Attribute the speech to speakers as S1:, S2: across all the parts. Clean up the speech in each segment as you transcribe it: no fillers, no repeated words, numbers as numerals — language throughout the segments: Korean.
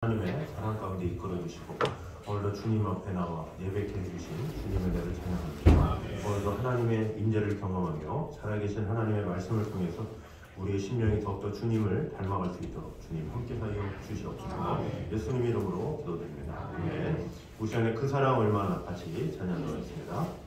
S1: 하나님의 사랑 가운데 이끌어 주시고 오늘도 주님 앞에 나와 예배케 해주신 주님의 은혜를 찬양합니다. 오늘도 하나님의 인재를 경험하며 살아계신 하나님의 말씀을 통해서 우리의 심령이 더욱더 주님을 닮아갈 수 있도록 주님 함께하여 주시옵소서. 예수님 이름으로 기도드립니다. 아멘. 우리 시간에 그 사랑 얼마나 같이 찬양하겠습니다.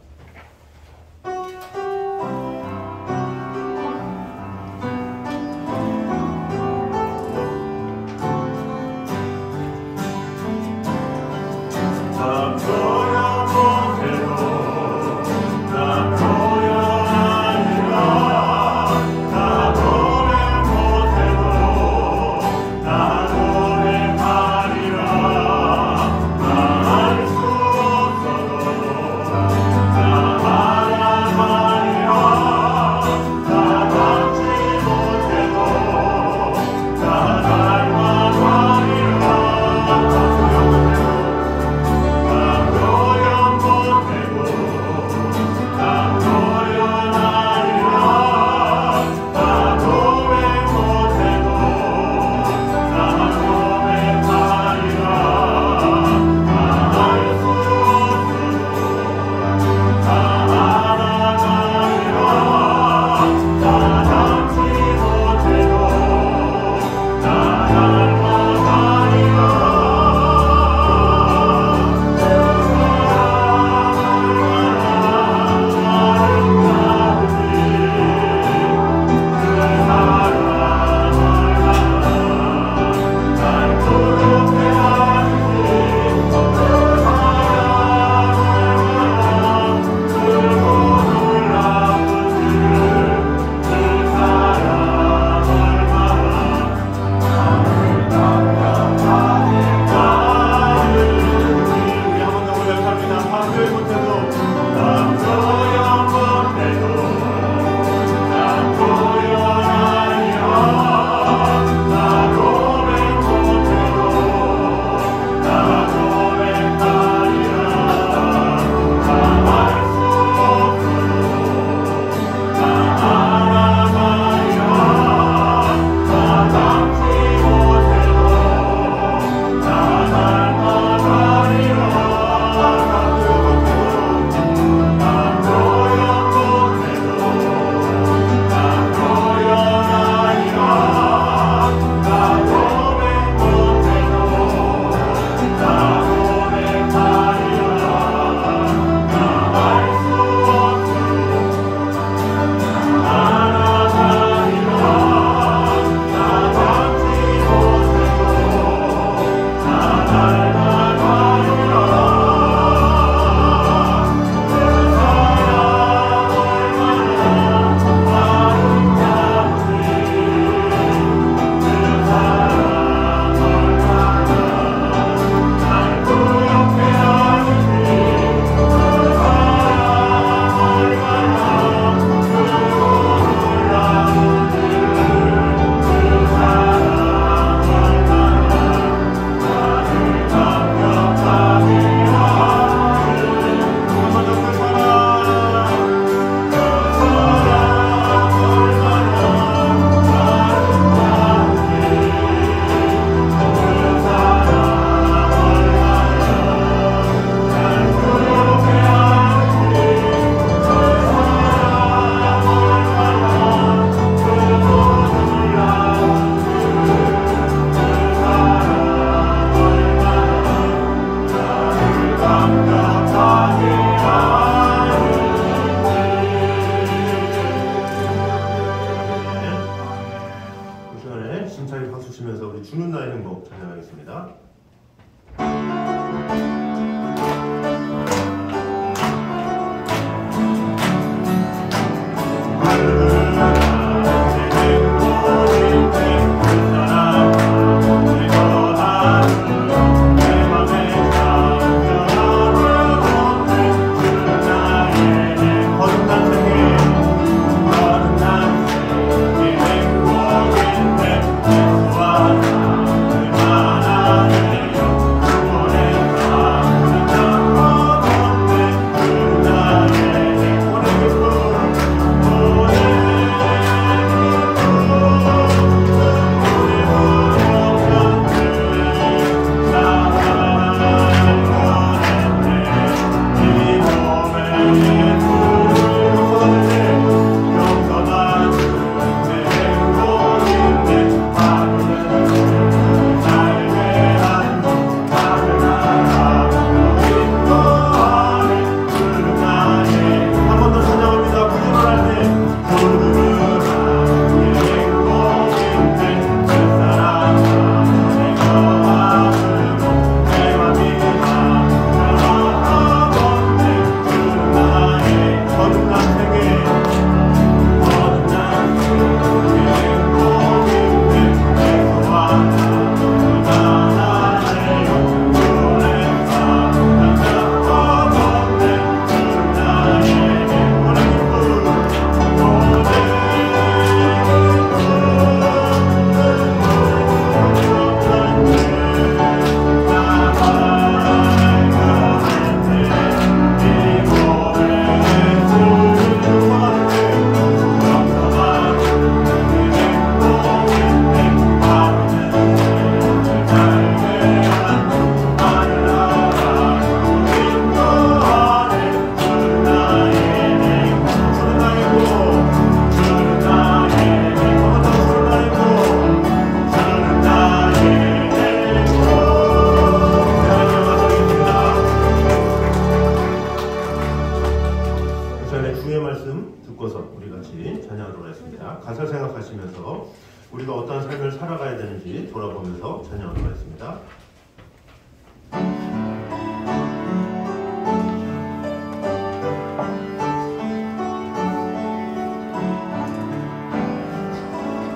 S1: 돌아보면서 찬양하도록 하겠습니다.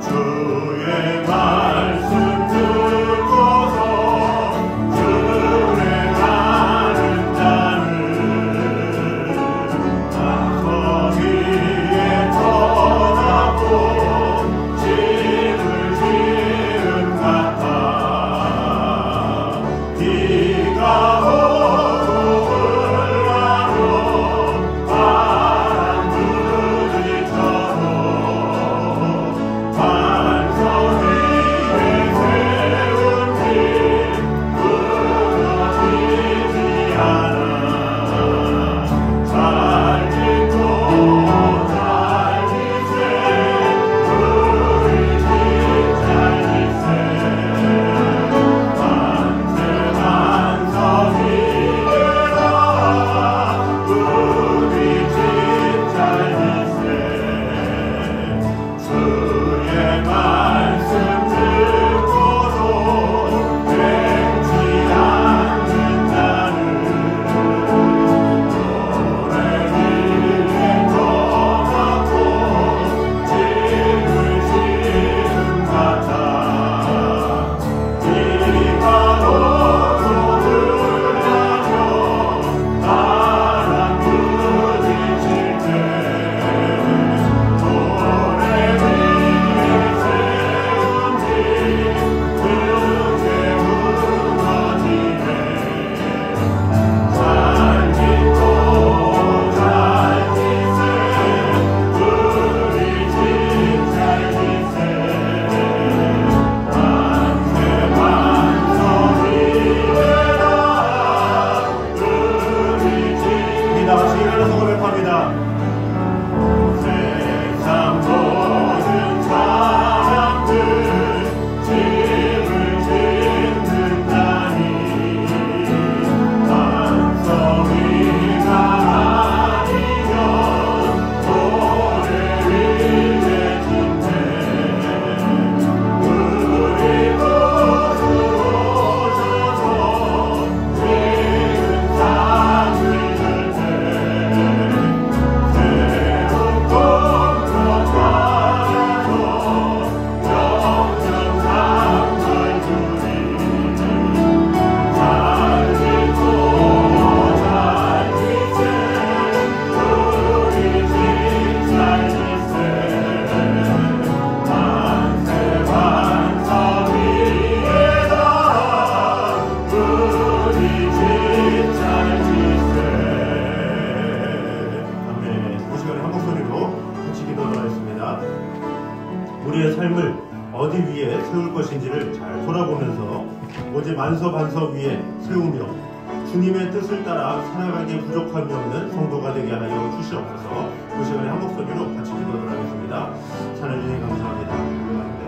S2: 주의 말씀 듣고서 준행하는 자는 반석 위에 터잡고 집을 지은 같아. 비가 오고 흘러도 바람 부딪혀도 반석 위에 세운 길 무너지지 않아. 잘 짓고 잘 짓세 우리 집 잘 짓세. 만세 반석 위에라 우리 집 잘 짓세. 주의 말씀 듣고도 맹치 않는 자는 노래 위에 떠나고 집을 지은 같아. 비가 오고 흘러도 바람 부딪힐 때 노래 위에 세운 길 크게 무너지네. 잘 짓고 잘 짓세 우리 집 잘 짓세. 만세 반석 위에라 우리 집.
S1: 우리 다 같이 일어나서 고백합니다.
S2: 세상 모든 사람들 집을 짓는다니 반석 위가 아니면 모래 위에 짓네. 우리 모두 오셔서 지은 삶을 들 때 새로운 꿈으로 살아서 영영 상걸 주리. 잘 짓고 잘 짓세 우리 집 잘 짓세. 만세 반석 위에다 우리 집 잘 짓세.
S1: 아멘. 이 시간에 한 목소리로 같이 기도를 하겠습니다. 우리의 삶을 어디 위에 세울 것인지를 잘 돌아보면서 오직 만서반석 위에 세우며 주님의 뜻을 따라 살아가기에 부족함이 없는 성도가 되게 하여 주시옵소서. 이 시간에 한 목소리로 같이 기도를 하겠습니다. 찬양주님 감사합니다. 감사합니다.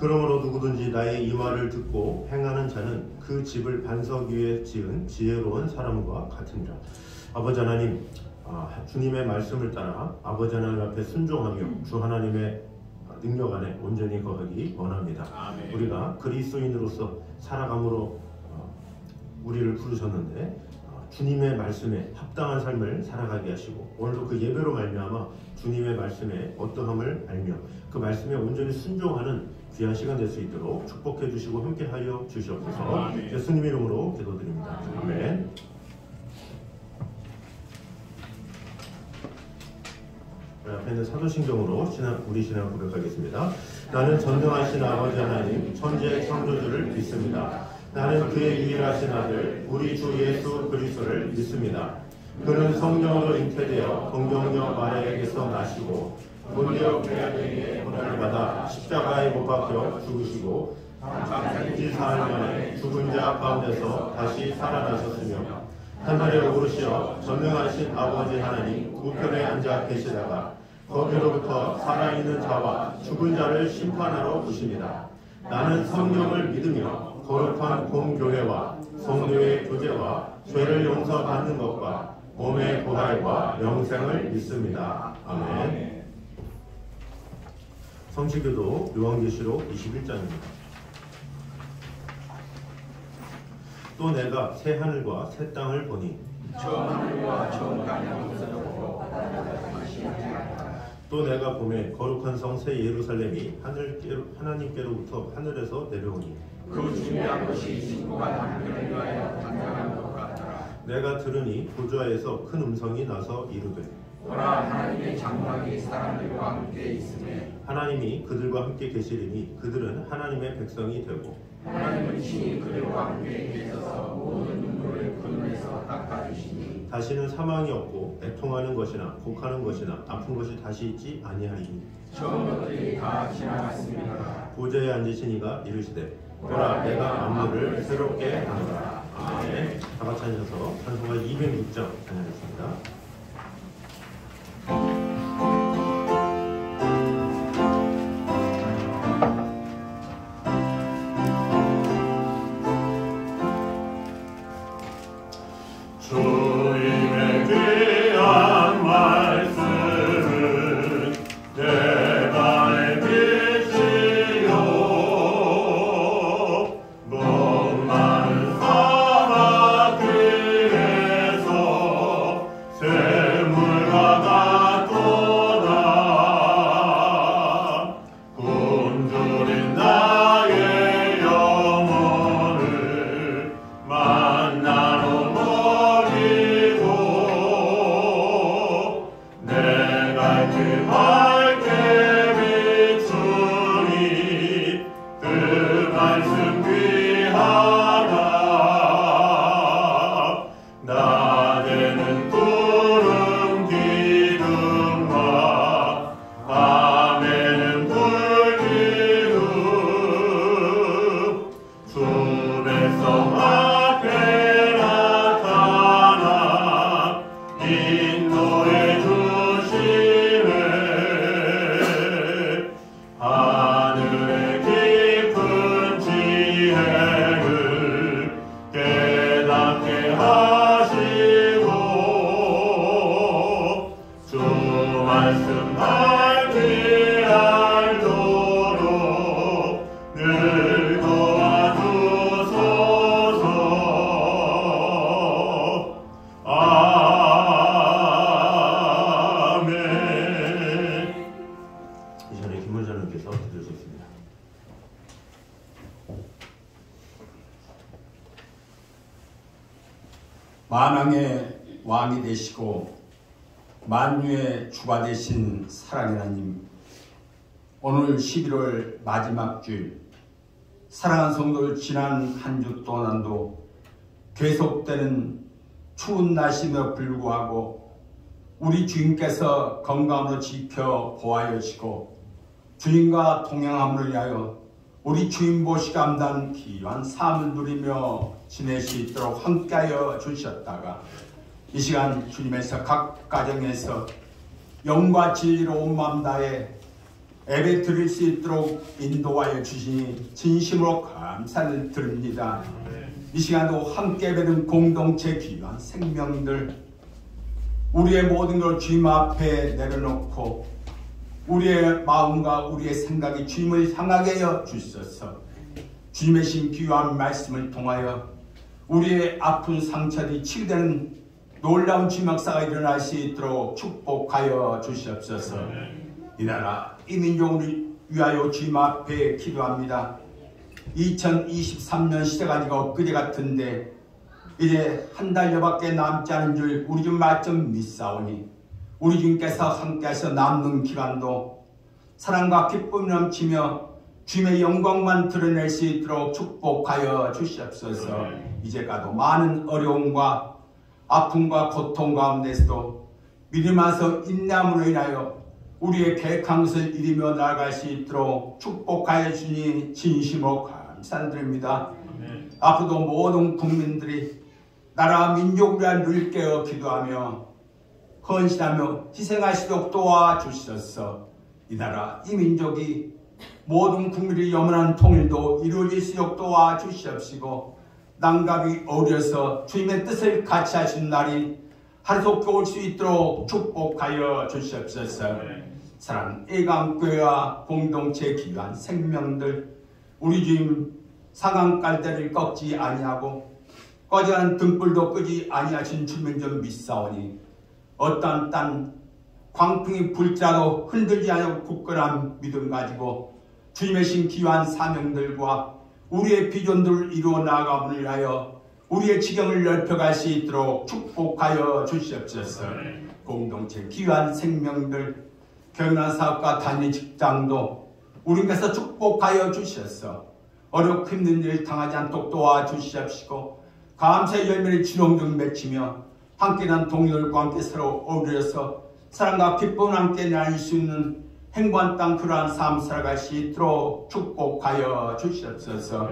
S1: 그러므로 누구든지 나의 이 말을 듣고 행하는 자는 그 집을 반석 위에 지은 지혜로운 사람과 같으니라. 아버지 하나님, 주님의 말씀을 따라 아버지 하나님 앞에 순종하며 주 하나님의 능력 안에 온전히 거하기 원합니다.
S2: 아멘.
S1: 우리가 그리스도인으로서 살아감으로 우리를 부르셨는데 주님의 말씀에 합당한 삶을 살아가게 하시고 오늘도 그 예배로 말미암아 주님의 말씀에 어떠함을 알며 그 말씀에 온전히 순종하는 귀한 시간 될 수 있도록 축복해 주시고 함께하여 주시옵소서.
S2: 아멘.
S1: 예수님 이름으로 기도드립니다. 아멘. 앞에 있는 사도신경으로 우리 신앙을 고백하겠습니다. 나는 전능하신 아버지 하나님 천지의 창조주를 믿습니다. 나는 그의 유일하신 아들 우리 주 예수 그리스도를 믿습니다. 그는 성령으로 잉태되어 동정녀 마리아에게서 나시고 본디오 빌라도에게 고난을 받아 십자가에 못 박혀 죽으시고 장사일 사흘 만에 죽은 자 가운데서 다시 살아나셨으며 하늘에 오르시어 전능하신 아버지 하나님 우편에 앉아 계시다가 거기로부터 살아있는 자와 죽은 자를 심판하러 오십니다. 나는 성령을 믿으며 거룩한 공교회와 성도의 교제와 죄를 용서받는 것과 몸의 부활과 영생을 믿습니다. 아멘. 성시교도 요한계시록 21장입니다. 또 내가 새 하늘과 새 땅을 보니
S3: 처음 하늘과 처음 땅이 없어졌고
S1: 또 내가 보매 거룩한 성 새 예루살렘이 하나님께로부터 하늘에서 내려오니
S3: 그 중요한 것이 친구가 남편을 위하여 단장한 것 같더라.
S1: 내가 들으니 보좌에서 큰 음성이 나서 이르되
S3: 보라, 하나님의 장막이 사람들과 함께 있으며
S1: 하나님이 그들과 함께 계시리니 그들은 하나님의 백성이 되고
S3: 하나님은 친히 그들과 함께 계셔서 모든 눈물을 그 눈에서 닦아주시니
S1: 다시는 사망이 없고 애통하는 것이나 곡하는 것이나 아픈 것이 다시 있지 아니하리니
S3: 처음 것들이 다 지나갔습니다.
S1: 보좌에 앉으신 이가 이르시되 보라 내가 만물을 새롭게 하노라. 아멘. 다 같이 앉아서 찬송가 206장 찬양하겠습니다.
S2: 주님의 귀한 말씀은 내 발의 빛이요 목마른 사막 길에서 샘물과 같도다. 굶주린 나의 영혼을 만나러
S4: 만왕의 왕이 되시고 만유의 주가 되신 사랑의 하나님, 오늘 11월 마지막 주일 사랑하는 성도들, 지난 한 주 동안도 계속되는 추운 날씨에도 불구하고 우리 주님께서 건강으로 지켜보아야 하시고 주님과 동행함을 위하여 우리 주님 보시 감단 귀한 삶을 누리며 지낼 수 있도록 함께하여 주셨다가 이 시간 주님에서 각 가정에서 영과 진리로 온 마음 다해 예배 드릴 수 있도록 인도하여 주시니 진심으로 감사를 드립니다. 이 시간도 함께 예배드린 공동체 귀한 생명들, 우리의 모든 걸 주님 앞에 내려놓고 우리의 마음과 우리의 생각이 주님을 향하게 하여 주셔서 주님의 신 귀한 말씀을 통하여 우리의 아픈 상처들이 치유되는 놀라운 주님 역사가 일어날 수 있도록 축복하여 주시옵소서. 이 나라 이 민족을 위하여 주님 앞에 기도합니다. 2023년 시작하니까 엊그제 같은데 이제 한 달여밖에 남지 않은 줄 우리 좀 말씀 믿사오니 우리 주님께서 함께하셔 남는 기간도 사랑과 기쁨이 넘치며 주님의 영광만 드러낼 수 있도록 축복하여 주시옵소서. 이제까도 많은 어려움과 아픔과 고통 가운데서도 믿음 안에서 인내함으로 인하여 우리의 계획한 것을 이루며 나아갈 수 있도록 축복하여 주니 진심으로 감사드립니다. 앞으로도 모든 국민들이 나라 민족을 위한 늘 깨어 기도하며 헌신하며 희생하시도록 도와주셔서 이 나라 이 민족이 모든 국민의 영원한 통일도 이루어질 수 있도록 도와주시옵시고 낭갑이 어려서 주님의 뜻을 같이 하신 날이 하루속히 올 수 있도록 축복하여 주시옵소서. 사랑하는 애감교회와 공동체 기여한 생명들 우리 주님 상한 깔대를 꺾지 아니하고 꺼져가는 등불도 끄지 아니하신 주님 좀 믿사오니 어떠한 땅 광풍이 불자도 흔들지 않고 굳건한 믿음 가지고 주님의 신 귀한 사명들과 우리의 비전들을 이루어 나아감을 위하여 우리의 지경을 넓혀갈 수 있도록 축복하여 주시옵소서. 공동체 귀한 생명들 경영한 사업과 단위 직장도 우리께서 축복하여 주셔서 어렵고 힘든 일 당하지 않도록 도와주시옵시고 감사의 열매를 주렁주렁 맺히며 함께한 동료들과 함께 서로 어우러져서 사랑과 기쁨을 함께 나눌 수 있는 행복한 땅 그러한 삶 살아갈 수 있도록 축복하여 주시옵소서.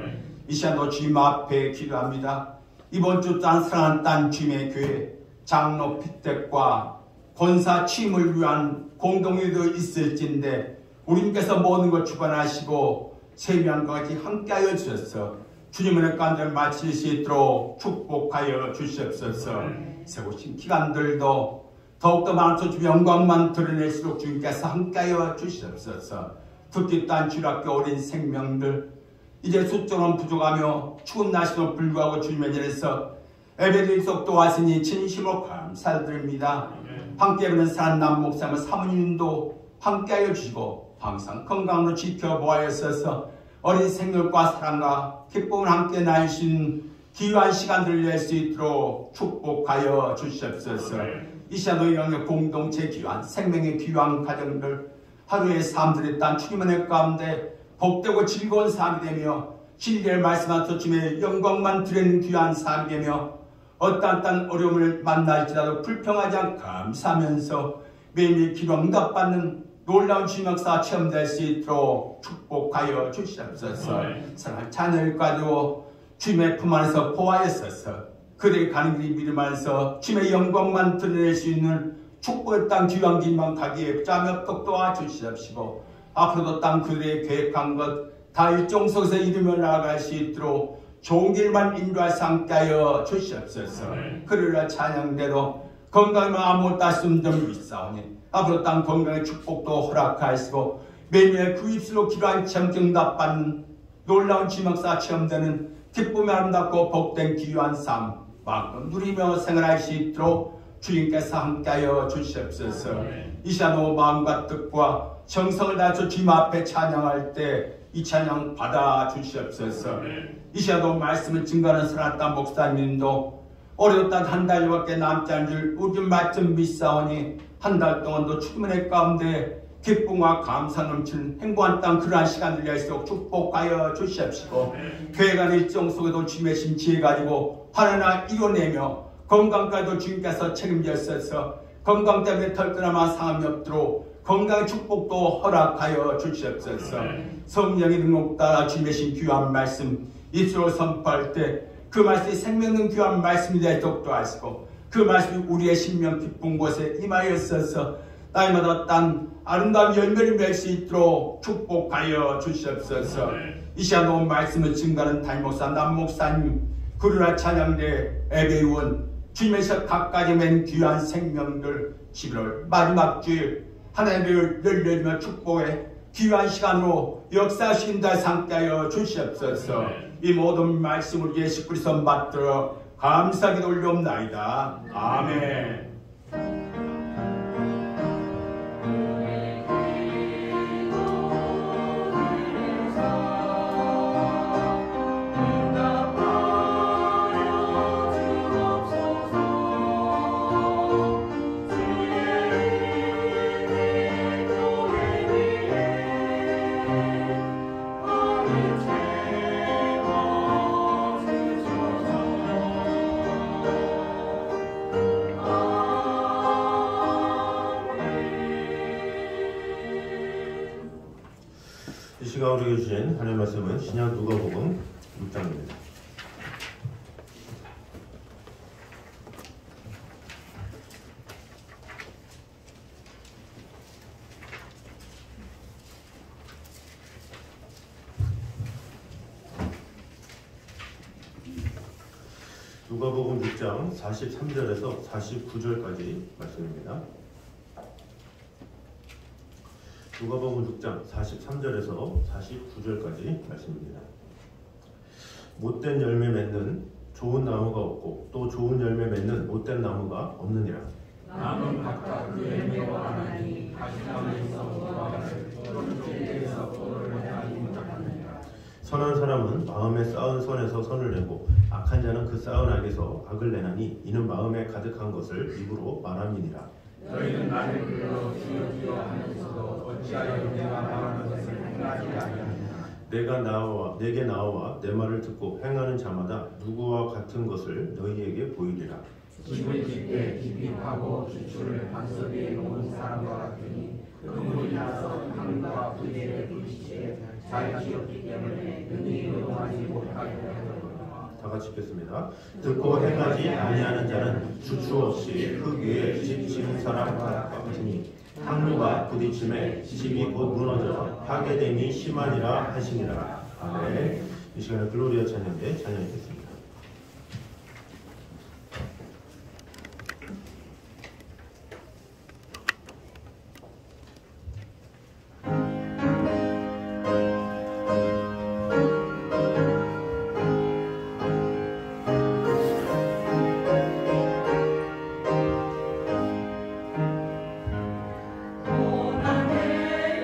S4: 이 시간도 주님 앞에 기도합니다. 이번 주 사랑하는 땅 주님의 교회 장로 피택과 권사 취임을 위한 공동회도 있을진데 우리께서 모든 것 주관하시고 세미한 것 같이 함께하여 주셔서 주님의 간절을 마칠 수 있도록 축복하여 주시옵소서. 세우신 기간들도 더욱더 많은 주님의 영광만 드러낼수록 주님께서 함께하여 주시옵소서. 특히 딴 주일학교 어린 생명들 이제 숫자는 부족하며 추운 날씨도 불구하고 주님의 전에서 예배드릴 수 없도록 하시니 진심으로 감사드립니다. 함께 보는 사람 남목사님 사모님도 함께하여 주시고 항상 건강으로 지켜보아주셔서 어린 생명과 사랑과 기쁨을 함께 나눌 수 있는 귀한 시간들을 낼 수 있도록 축복하여 주시옵소서. 이 시간도 영역 공동체 귀한 생명의 귀한 가정들 하루의 삶들에 딴 주님의 가운데 복되고 즐거운 삶이 되며 진리를 말씀하셔서 주님의 영광만 드리는 귀한 삶이 되며 어떠한 어려움을 만날지라도 불평하지 않고 감사하면서 매일매일 기도 응답받는 놀라운 주님 역사 체험될 수 있도록 축복하여 주시옵소서. 사랑하는 자녀를 가지고 주님의 품 안에서 보호하였소서. 그들이 가는 길이 믿음 안에서 주님의 영광만 드러낼 수 있는 축복의 땅 귀한 길만 가기에 붙잡며 도와주시옵시고 앞으로도 땅 그들의 계획한 것 다 일정 속에서 이루며 나아갈 수 있도록 좋은 길만 인도하여 함께하여 주시옵소서. 그러라 찬양대로 건강과 아무것도 하시는 점 있사오니 앞으로 땅 건강의 축복도 허락하시고 매일매일 그 입술로 기도한 체험증답받는 놀라운 지막사 체험되는 기쁨이 아름답고 복된 귀한 삶 마음껏 누리며 생활할 수 있도록 주님께서 함께하여 주시옵소서. 이 시간도 마음과 뜻과 정성을 다해서 주님 앞에 찬양할 때 이 찬양 받아 주시옵소서. 이 시간도 말씀을 증거하는 사랑했던 목사님도 어려웠다 한 달밖에 남지 않은 줄 우리 말씀 믿사오니 한 달 동안도 출근의 가운데 기쁨과 감사 넘치는 행복한 땅 그러한 시간을 낼수록 축복하여 주시옵시고 교회간 일정 속에도 주님의 심치해 가지고 하나하나 이뤄내며 건강까지도 주님께서 책임져서 건강 때문에 털떠나마 상함이 없도록 건강의 축복도 허락하여 주시옵소서. 성령의 능력 따라 주님의 신 귀한 말씀 입술로 선포할 때 그 말씀이 생명 있는 귀한 말씀이 되도록 하시고 그 말씀이 우리의 신명 깊은 곳에 임하였어서 날마다 딴 아름다운 열매를 맺을 수 있도록 축복하여 주시옵소서. 이 시간 온 말씀을 증거하는 담임목사 남목사님 그러나 찬양대 예배의원 주님의 셔 각가지 맨 귀한 생명들 11월 마지막 주일 하나님을 열려주며 축복해 귀한 시간으로 역사하신다 함께하여 주시옵소서. 이 모든 말씀을 예수 그리스도 받들어 감사기도 올려옵나이다. 아멘.
S1: 이 시간 우리에게 주신 하나님의 말씀은 신약 누가복음 6장입니다. 누가복음 6장 43절에서 49절까지 말씀입니다. 누가복음 6장 43절에서 49절까지 말씀입니다. 못된 열매 맺는 좋은 나무가 없고 또 좋은 열매 맺는 못된 나무가 없느니라.
S3: 나무는 각각 그 열매와 하나니 가시나무에서 무화과를 또는 들에서 포도를 내나니 못하느니라.
S1: 선한 사람은 마음에 쌓은 선에서 선을 내고 악한 자는 그 쌓은 악에서 악을 내나니 이는 마음에 가득한 것을 입으로 말함이니라.
S3: 너희는 나를 불러 주여 주여 하면서도 어찌하여 내가 말하는 것을 행하지 아니하느냐.
S1: 내게 나와 내 말을 듣고 행하는 자마다 누구와 같은 것을 너희에게 보이리라.
S3: 집을 짓되 기빈하고 기초를 반석 위에 놓은 사람과 같으니 그물이 나서 강과 부지를 부딪히되 잘 지었기 때문에 능히 노동하지 못하게 하더라.
S1: 다 같이 읽겠습니다. 듣고 행하지 아니하는 자는 주추 없이 흙 위에 집 지은 사람과 같으니 항로가 부딪힘에 집이 곧 무너져 파괴됨이 심하니라 하시니라. 아멘. 이 시간에 글로리아 찬양대 찬양하겠습니다.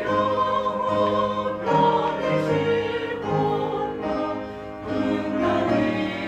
S5: 영원 변해질 것과 인간의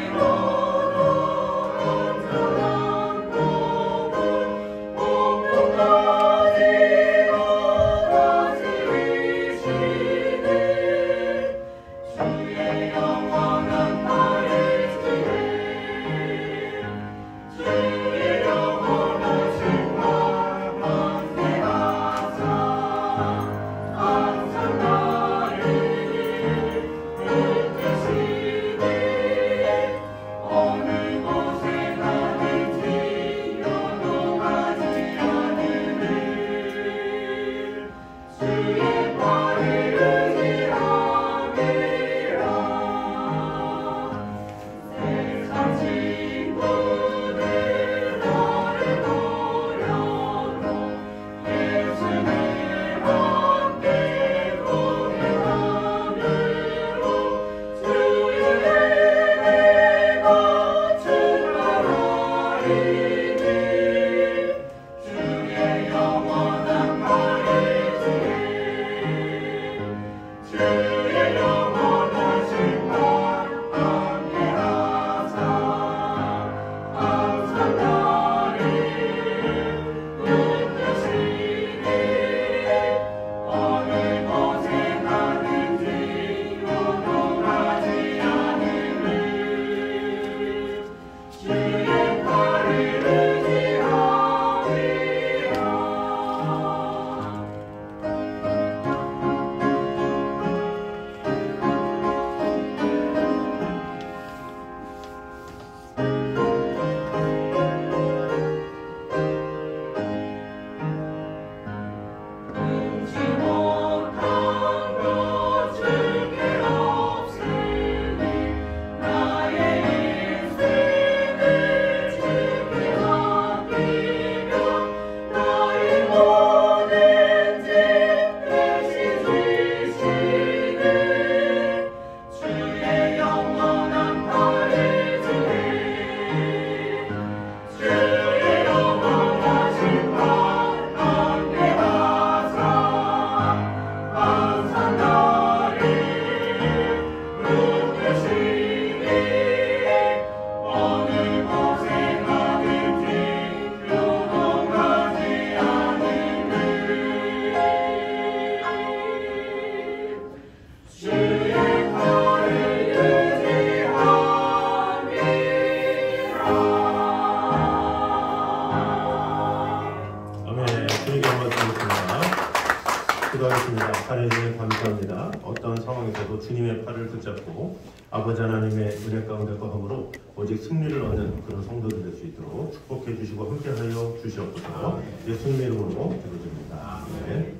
S1: 기도하겠습니다. 하나님 감사합니다. 어떤 상황에서도 주님의 팔을 붙잡고 아버지 하나님의 은혜 가운데 거함으로 오직 승리를 얻는 그런 성도들 될 수 있도록 축복해 주시고 함께하여 주시옵소서. 예수님의 이름으로 기도드립니다. 네.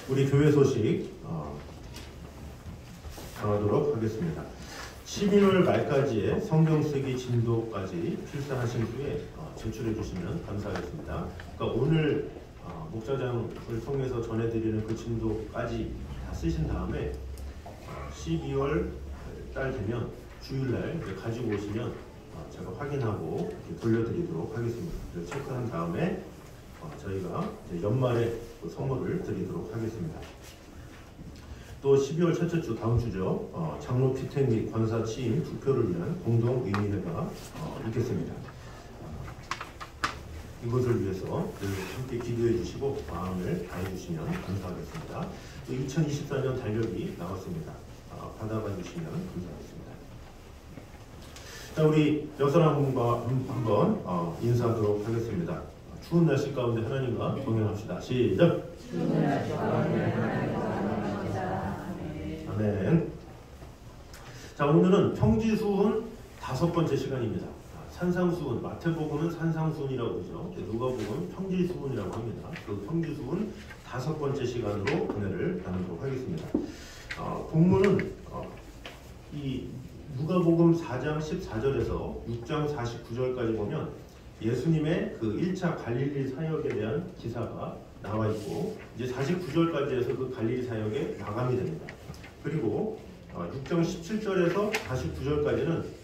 S1: 우리 교회 소식 전하도록 하겠습니다. 12월 말까지의 성경 쓰기 진도까지 필사하신 후에 제출해 주시면 감사하겠습니다. 그러니까 오늘 목사장을 통해서 전해드리는 그 진도까지 다 쓰신 다음에 12월 달 되면 주일날 가지고 오시면 제가 확인하고 돌려드리도록 하겠습니다. 체크한 다음에 저희가 연말에 선물을 드리도록 하겠습니다. 또 12월 첫째 주 다음 주죠. 장로 피택 및 권사 취임 투표를 위한 공동 의미회가 있겠습니다. 이것을 위해서 함께 기도해 주시고 마음을 다해 주시면 감사하겠습니다. 2024년 달력이 나왔습니다. 받아봐 주시면 감사하겠습니다. 자, 우리 여선왕군과 한번 인사하도록 하겠습니다. 추운 날씨 가운데 하나님과 동행합시다. 시작! 추운 날씨 가운데 하나님과 동행합시다. 아멘. 자, 오늘은 평지수훈 5번째 시간입니다. 산상수훈, 마태복음은 산상수훈이라고 그러죠. 누가복음 평지수훈이라고 합니다. 그 평지수훈 5번째 시간으로 은혜를 나누도록 하겠습니다. 본문은 이 누가복음 4장 14절에서 6장 49절까지 보면 예수님의 그 1차 갈릴리 사역에 대한 기사가 나와 있고 이제 49절까지 해서 그 갈릴리 사역에 마감이 됩니다. 그리고 6장 17절에서 49절까지는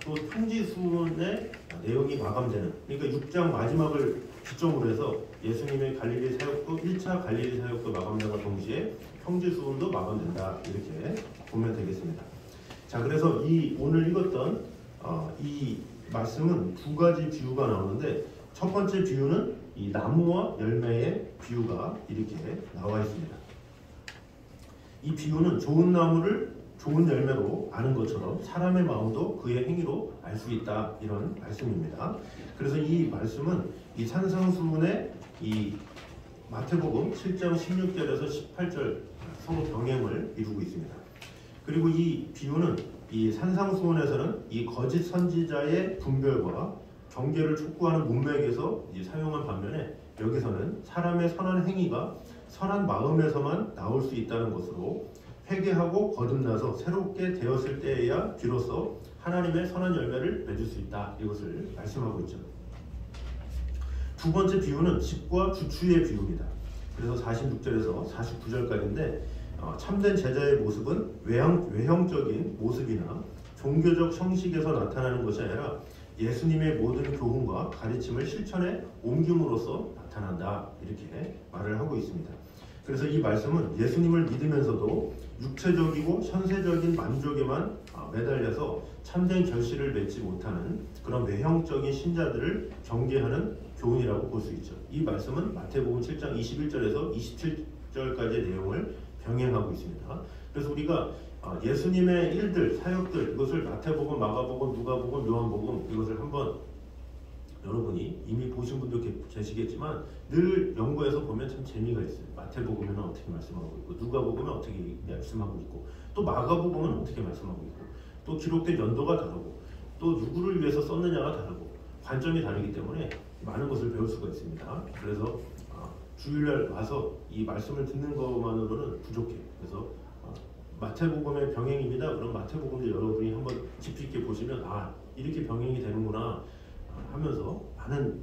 S1: 또 평지수훈의 내용이 마감되는, 그러니까 6장 마지막을 기점으로 해서 예수님의 갈릴리 사역도 1차 갈릴리 사역도 마감됨과 동시에 평지수훈도 마감된다, 이렇게 보면 되겠습니다. 자, 그래서 이 오늘 읽었던 이 말씀은 두 가지 비유가 나오는데, 첫 번째 비유는 이 나무와 열매의 비유가 이렇게 나와 있습니다. 이 비유는 좋은 나무를 좋은 열매로 아는 것처럼 사람의 마음도 그의 행위로 알 수 있다, 이런 말씀입니다. 그래서 이 말씀은 이 산상수훈의 이 마태복음 7장 16절에서 18절 서로 병행을 이루고 있습니다. 그리고 이 비유는 이 산상수훈에서는 이 거짓 선지자의 분별과 경계를 촉구하는 문맥에서 사용한 반면에, 여기서는 사람의 선한 행위가 선한 마음에서만 나올 수 있다는 것으로 회개하고 거듭나서 새롭게 되었을 때에야 비로소 하나님의 선한 열매를 맺을 수 있다, 이것을 말씀하고 있죠. 두 번째 비유는 집과 주추의 비유입니다. 그래서 46절에서 49절까지인데 참된 제자의 모습은 외형적인 모습이나 종교적 형식에서 나타나는 것이 아니라 예수님의 모든 교훈과 가르침을 실천에 옮김으로써 나타난다, 이렇게 말을 하고 있습니다. 그래서 이 말씀은 예수님을 믿으면서도 육체적이고 현세적인 만족에만 매달려서 참된 결실을 맺지 못하는 그런 외형적인 신자들을 경계하는 교훈이라고 볼 수 있죠. 이 말씀은 마태복음 7장 21절에서 27절까지의 내용을 병행하고 있습니다. 그래서 우리가 예수님의 일들, 사역들, 이것을 마태복음, 마가복음, 누가복음, 요한복음, 이것을 한번 여러분이 이미 보신 분도 계시겠지만 늘 연구해서 보면 참 재미가 있어요. 마태복음에는 어떻게 말씀하고 있고, 누가복음은 어떻게 말씀하고 있고, 또 마가복음은 어떻게 말씀하고 있고, 또 기록된 연도가 다르고, 또 누구를 위해서 썼느냐가 다르고, 관점이 다르기 때문에 많은 것을 배울 수가 있습니다. 그래서 주일날 와서 이 말씀을 듣는 것만으로는 부족해요. 그래서 마태복음의 병행입니다. 그럼 마태복음도 여러분이 한번 깊이 있게 보시면 이렇게 병행이 되는구나 하면서 많은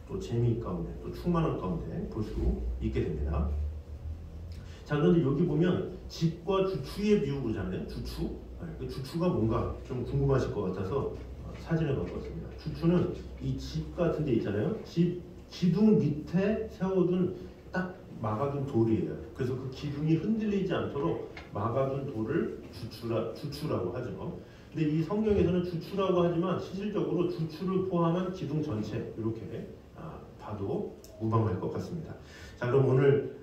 S1: 또 재미 가운데, 또 충만한 가운데 볼 수 있게 됩니다. 자, 그런데 여기 보면 집과 주추의 비유 그러잖아요. 주추? 그 주추가 뭔가 좀 궁금하실 것 같아서 사진을 갖고 왔습니다. 주추는 이 집 같은 데 있잖아요. 집 기둥 밑에 세워둔 딱 막아둔 돌이에요. 그래서 그 기둥이 흔들리지 않도록 막아둔 돌을 주추라고 하죠. 근데 이 성경에서는 주추라고 하지만 실질적으로 주추를 포함한 기둥 전체, 이렇게 봐도 무방할 것 같습니다. 자, 그럼 오늘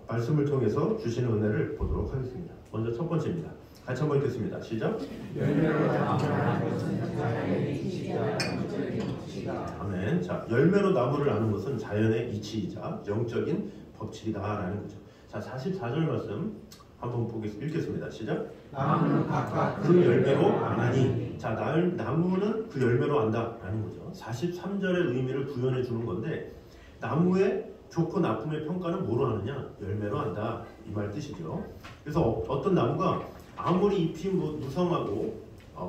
S1: 말씀을 통해서 주시는 은혜를 보도록 하겠습니다. 먼저 첫 번째입니다. 같이 한번 읽겠습니다. 시작.
S3: 열매로 나무를 아는 것은 자연의 이치이자 영적인 법칙이다.
S1: 아멘. 자, 열매로 나무를 아는 것은 자연의 이치이자 영적인 법칙이다라는 거죠. 자, 44절 말씀 한번 읽겠습니다. 시작.
S3: 나무는 각각
S1: 그 열매로 아나니. 자, 나무는 그 열매로 안다라는 거죠. 43절의 의미를 부연해 주는 건데, 나무의 좋고 나쁨의 평가는 뭐로 하느냐? 열매로 한다, 이 말 뜻이죠. 그래서 어떤 나무가 아무리 잎이 무성하고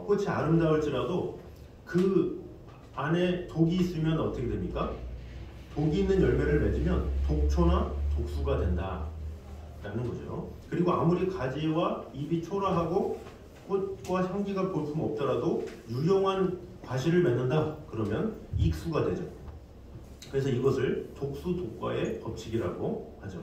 S1: 꽃이 아름다울지라도 그 안에 독이 있으면 어떻게 됩니까? 독이 있는 열매를 맺으면 독초나 독수가 된다라는 거죠. 그리고 아무리 가지와 잎이 초라하고 꽃과 향기가 볼품 없더라도 유용한 과실을 맺는다 그러면 익수가 되죠. 그래서 이것을 독수 독과의 법칙이라고 하죠.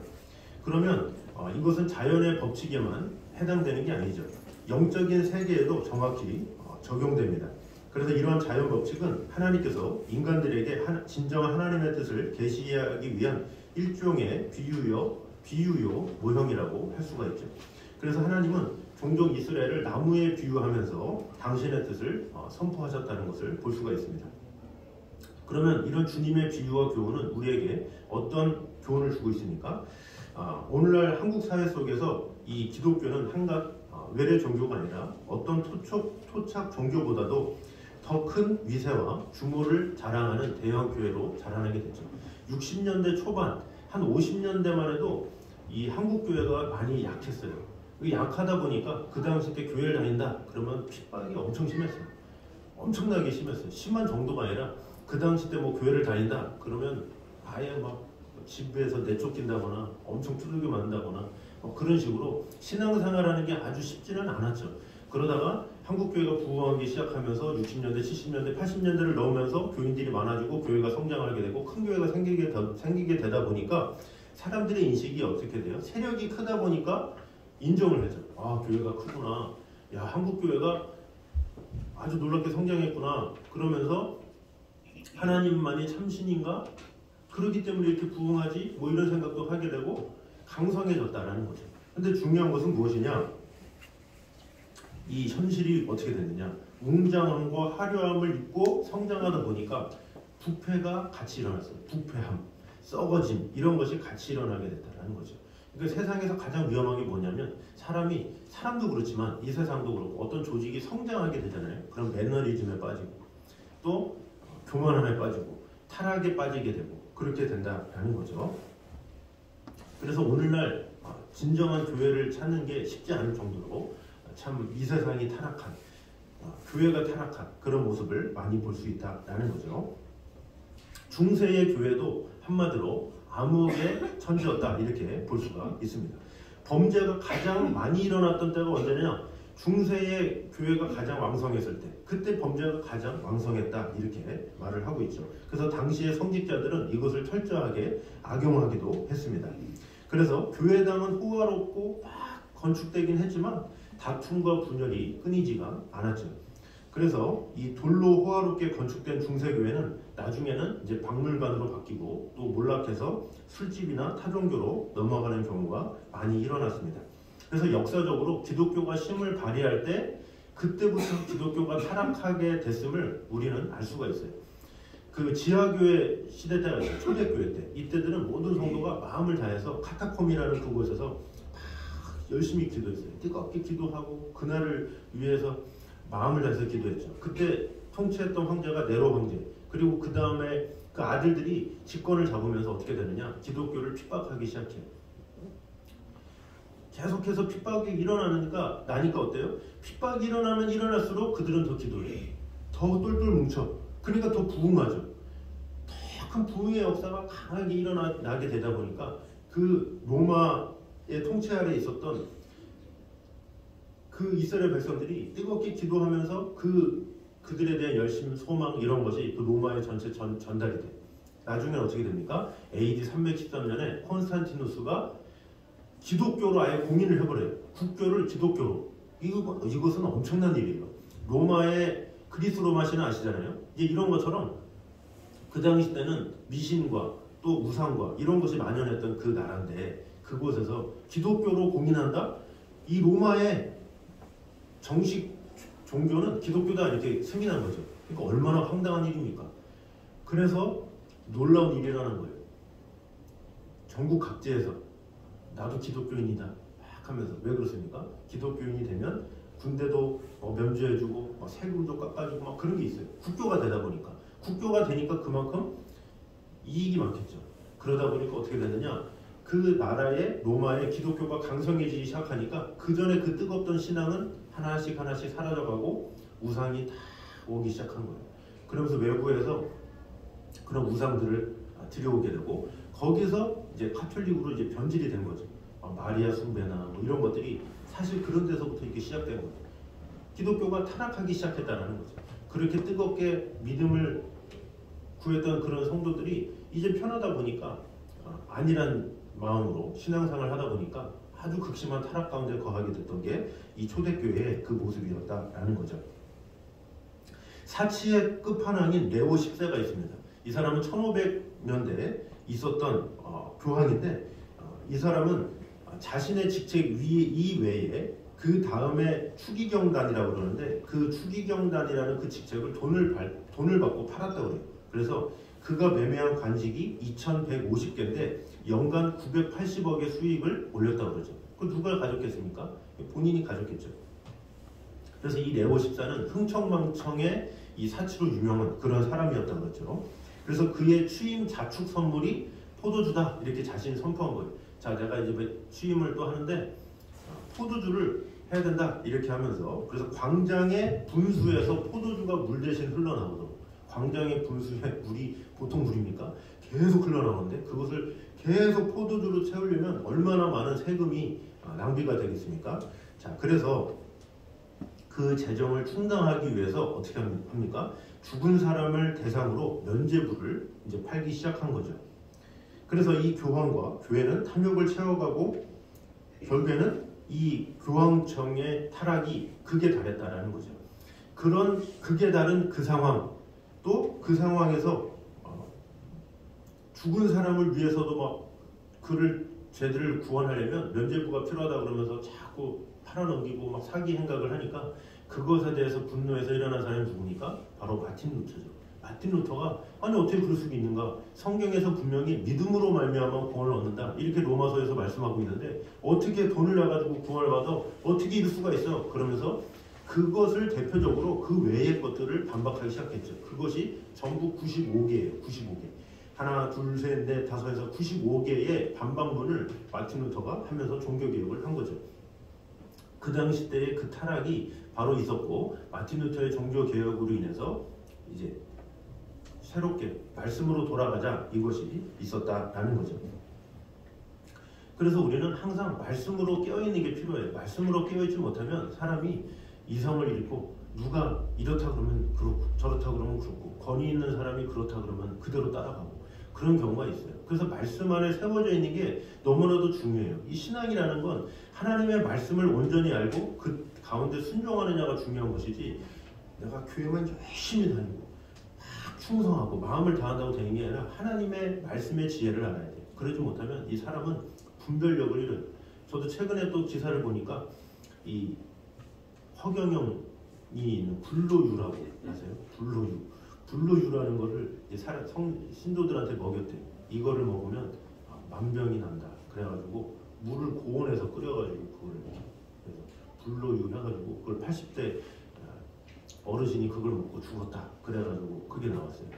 S1: 그러면 이것은 자연의 법칙에만 해당되는 게 아니죠. 영적인 세계에도 정확히 적용됩니다. 그래서 이러한 자연 법칙은 하나님께서 인간들에게 진정한 하나님의 뜻을 계시하기 위한 일종의 비유요 모형이라고 할 수가 있죠. 그래서 하나님은 종종 이스라엘을 나무에 비유하면서 당신의 뜻을 선포하셨다는 것을 볼 수가 있습니다. 그러면 이런 주님의 비유와 교훈은 우리에게 어떤 교훈을 주고 있습니까? 오늘날 한국 사회 속에서 이 기독교는 한갓 외래 종교가 아니라 어떤 토착 종교보다도 더 큰 위세와 규모를 자랑하는 대형 교회로 자라나게 됐죠. 60년대 초반, 한 50년대만 해도 이 한국 교회가 많이 약했어요. 약하다 보니까 그 당시 때 교회를 다닌다 그러면 핍박이 엄청 심했어요. 엄청나게 심했어요. 심한 정도가 아니라 그 당시 때 뭐 교회를 다닌다 그러면 아예 막 집에서 내쫓긴다거나 엄청 두들겨 맞는다거나 그런 식으로 신앙생활하는 게 아주 쉽지는 않았죠. 그러다가 한국교회가 부흥하기 시작하면서 60년대, 70년대, 80년대를 넣으면서 교인들이 많아지고 교회가 성장하게 되고 큰 교회가 생기게 되다 보니까 사람들의 인식이 어떻게 돼요? 세력이 크다 보니까 인정을 하죠. 아, 교회가 크구나. 야, 한국교회가 아주 놀랍게 성장했구나. 그러면서 하나님만이 참신인가? 그렇기 때문에 이렇게 부흥하지? 뭐 이런 생각도 하게 되고 강성해졌다라는 거죠. 근데 중요한 것은 무엇이냐? 이 현실이 어떻게 됐느냐? 웅장함과 화려함을 입고 성장하다 보니까 부패가 같이 일어났어요. 부패함, 썩어짐 이런 것이 같이 일어나게 됐다라는 거죠. 그러니까 세상에서 가장 위험한 게 뭐냐면 사람도 그렇지만 이 세상도 그렇고 어떤 조직이 성장하게 되잖아요. 그럼 매너리즘에 빠지고 또 교만함에 빠지고 타락에 빠지게 되고 그렇게 된다라는 거죠. 그래서 오늘날 진정한 교회를 찾는 게 쉽지 않을 정도로 참 이 세상이 타락한 교회가 타락한 그런 모습을 많이 볼 수 있다라는 거죠. 중세의 교회도 한마디로 암흑의 천지였다 이렇게 볼 수가 있습니다. 범죄가 가장 많이 일어났던 때가 언제냐? 중세의 교회가 가장 왕성했을 때 그때 범죄가 가장 왕성했다 이렇게 말을 하고 있죠. 그래서 당시의 성직자들은 이것을 철저하게 악용하기도 했습니다. 그래서 교회당은 호화롭고 막 건축되긴 했지만 다툼과 분열이 끊이지가 않았죠. 그래서 이 돌로 호화롭게 건축된 중세교회는 나중에는 이제 박물관으로 바뀌고 또 몰락해서 술집이나 타종교로 넘어가는 경우가 많이 일어났습니다. 그래서 역사적으로 기독교가 힘을 발휘할 때 그때부터 기독교가 타락하게 됐음을 우리는 알 수가 있어요. 그 지하교회 시대 때가 있어요. 초대교회 때. 이때들은 모든 성도가 마음을 다해서 카타콤이라는 그곳에서 막 열심히 기도했어요. 뜨겁게 기도하고 그날을 위해서 마음을 다해서 기도했죠. 그때 통치했던 황제가 네로 황제. 그리고 그 다음에 그 아들들이 집권을 잡으면서 어떻게 되느냐? 기독교를 핍박하기 시작해요. 계속해서 핍박이 일어나니까 어때요? 핍박이 일어나면 일어날수록 그들은 더 기도해요. 더 똘똘 뭉쳐. 그러니까 더 부흥하죠. 더 큰 부흥의 역사가 강하게 일어나게 되다 보니까 그 로마의 통치 아래에 있었던 그 이스라엘 백성들이 뜨겁게 기도하면서 그들에 대한 열심, 소망 이런 것이 그 로마의 전체 전달이 돼요. 나중에 어떻게 됩니까? AD 313년에 콘스탄티누스가 기독교로 아예 공인을 해버려요. 국교를 기독교로. 이것은 엄청난 일이에요. 로마의 그리스 로마 신은 아시잖아요. 이제 이런 것처럼 그 당시 때는 미신과 또 우상과 이런 것이 만연했던 그 나라인데 그곳에서 기독교로 공인한다? 이 로마의 정식 종교는 기독교다 이렇게 승인한 거죠. 그러니까 얼마나 황당한 일입니까? 그래서 놀라운 일이라는 거예요. 전국 각지에서 나도 기독교인이다 막 하면서 왜 그렇습니까? 기독교인이 되면 군대도 면제해주고 세금도 깎아주고 막 그런 게 있어요. 국교가 되다 보니까. 국교가 되니까 그만큼 이익이 많겠죠. 그러다 보니까 어떻게 되느냐, 그 나라의 로마의 기독교가 강성해지기 시작하니까 그 전에 그 뜨겁던 신앙은 하나씩 사라져가고 우상이 다 오기 시작한 거예요. 그러면서 외부에서 그런 우상들을 들여오게 되고 거기서 이제 카톨릭으로 이제 변질이 된 거죠. 마리아 숭배나 뭐 이런 것들이 사실 그런 데서부터 이렇게 시작된 거죠. 기독교가 타락하기 시작했다는 거죠. 그렇게 뜨겁게 믿음을 구했던 그런 성도들이 이제 편하다 보니까 아니란 마음으로 신앙생활을 하다 보니까 아주 극심한 타락 가운데 거하게 됐던 게 이 초대교회의 그 모습이었다라는 거죠. 사치의 끝판왕인 레오 10세가 있습니다. 이 사람은 1500년대에 있었던 교황인데 이 사람은 자신의 직책 이외에 그 다음에 추기경단이라고 그러는데 그 추기경단이라는 그 직책을 돈을 받고 팔았다고 그래요. 그래서 그가 매매한 관직이 2150개인데 연간 980억의 수익을 올렸다고 그러죠. 그 누가 가졌겠습니까? 본인이 가졌겠죠. 그래서 이 레오 14는 흥청망청의 이 사치로 유명한 그런 사람이었다고 그랬죠. 그래서 그의 취임 자축 선물이 포도주다 이렇게 자신이 선포한 거예요. 자, 내가 이제 취임을 또 하는데 포도주를 해야 된다 이렇게 하면서, 그래서 광장의 분수에서 포도주가 물 대신 흘러나오도록, 광장의 분수에 물이 보통 물입니까? 계속 흘러나오는데 그것을 계속 포도주로 채우려면 얼마나 많은 세금이 낭비가 되겠습니까? 자, 그래서 그 재정을 충당하기 위해서 어떻게 합니까? 죽은 사람을 대상으로 면죄부를 이제 팔기 시작한 거죠. 그래서 이 교황과 교회는 탐욕을 채워가고 결국에는 이 교황청의 타락이 극에 달했다라는 거죠. 그런 극에 달은 그 상황, 또 그 상황에서 죽은 사람을 위해서도 막 그를 죄들을 구원하려면 면죄부가 필요하다 그러면서 자꾸 팔아넘기고 막 사기 행각을 하니까 그것에 대해서 분노해서 일어난 사람이 누굽니까? 바로 마틴 루터죠. 마틴 루터가 아니 어떻게 그럴 수 있는가? 성경에서 분명히 믿음으로 말미암아 구원을 얻는다 이렇게 로마서에서 말씀하고 있는데 어떻게 돈을 내가지고 구원을 받아? 어떻게 이럴 수가 있어? 그러면서 그것을 대표적으로 그 외의 것들을 반박하기 시작했죠. 그것이 전부 95개예요. 95개. 하나, 둘, 셋, 넷, 다섯 해서 95개의 반박문을 마틴 루터가 하면서 종교개혁을 한 거죠. 그 당시 때의 그 타락이 바로 있었고, 마틴 루터의 종교개혁으로 인해서 이제 새롭게 말씀으로 돌아가자 이것이 있었다라는 거죠. 그래서 우리는 항상 말씀으로 깨어있는 게 필요해요. 말씀으로 깨어있지 못하면 사람이 이성을 잃고 누가 이렇다 그러면 그렇고 저렇다 그러면 그렇고 권위 있는 사람이 그렇다 그러면 그대로 따라가고 그런 경우가 있어요. 그래서 말씀 안에 세워져 있는 게 너무나도 중요해요. 이 신앙이라는 건 하나님의 말씀을 온전히 알고 그 가운데 순종하느냐가 중요한 것이지, 내가 교회만 열심히 다니고 막 충성하고 마음을 다한다고 되는 게 아니라 하나님의 말씀의 지혜를 알아야 돼요. 그러지 못하면 이 사람은 분별력을 잃어요. 저도 최근에 또 기사를 보니까 이 허경영이 있는 불로유라고 아세요? 불로유라는 거를 신도들한테 먹였대요. 이거를 먹으면 만병이 난다. 그래가지고 물을 고온에서 끓여가지고 그걸 그래서 불로유 해가지고 그걸 80대 어르신이 그걸 먹고 죽었다. 그래가지고 그게 나왔어요.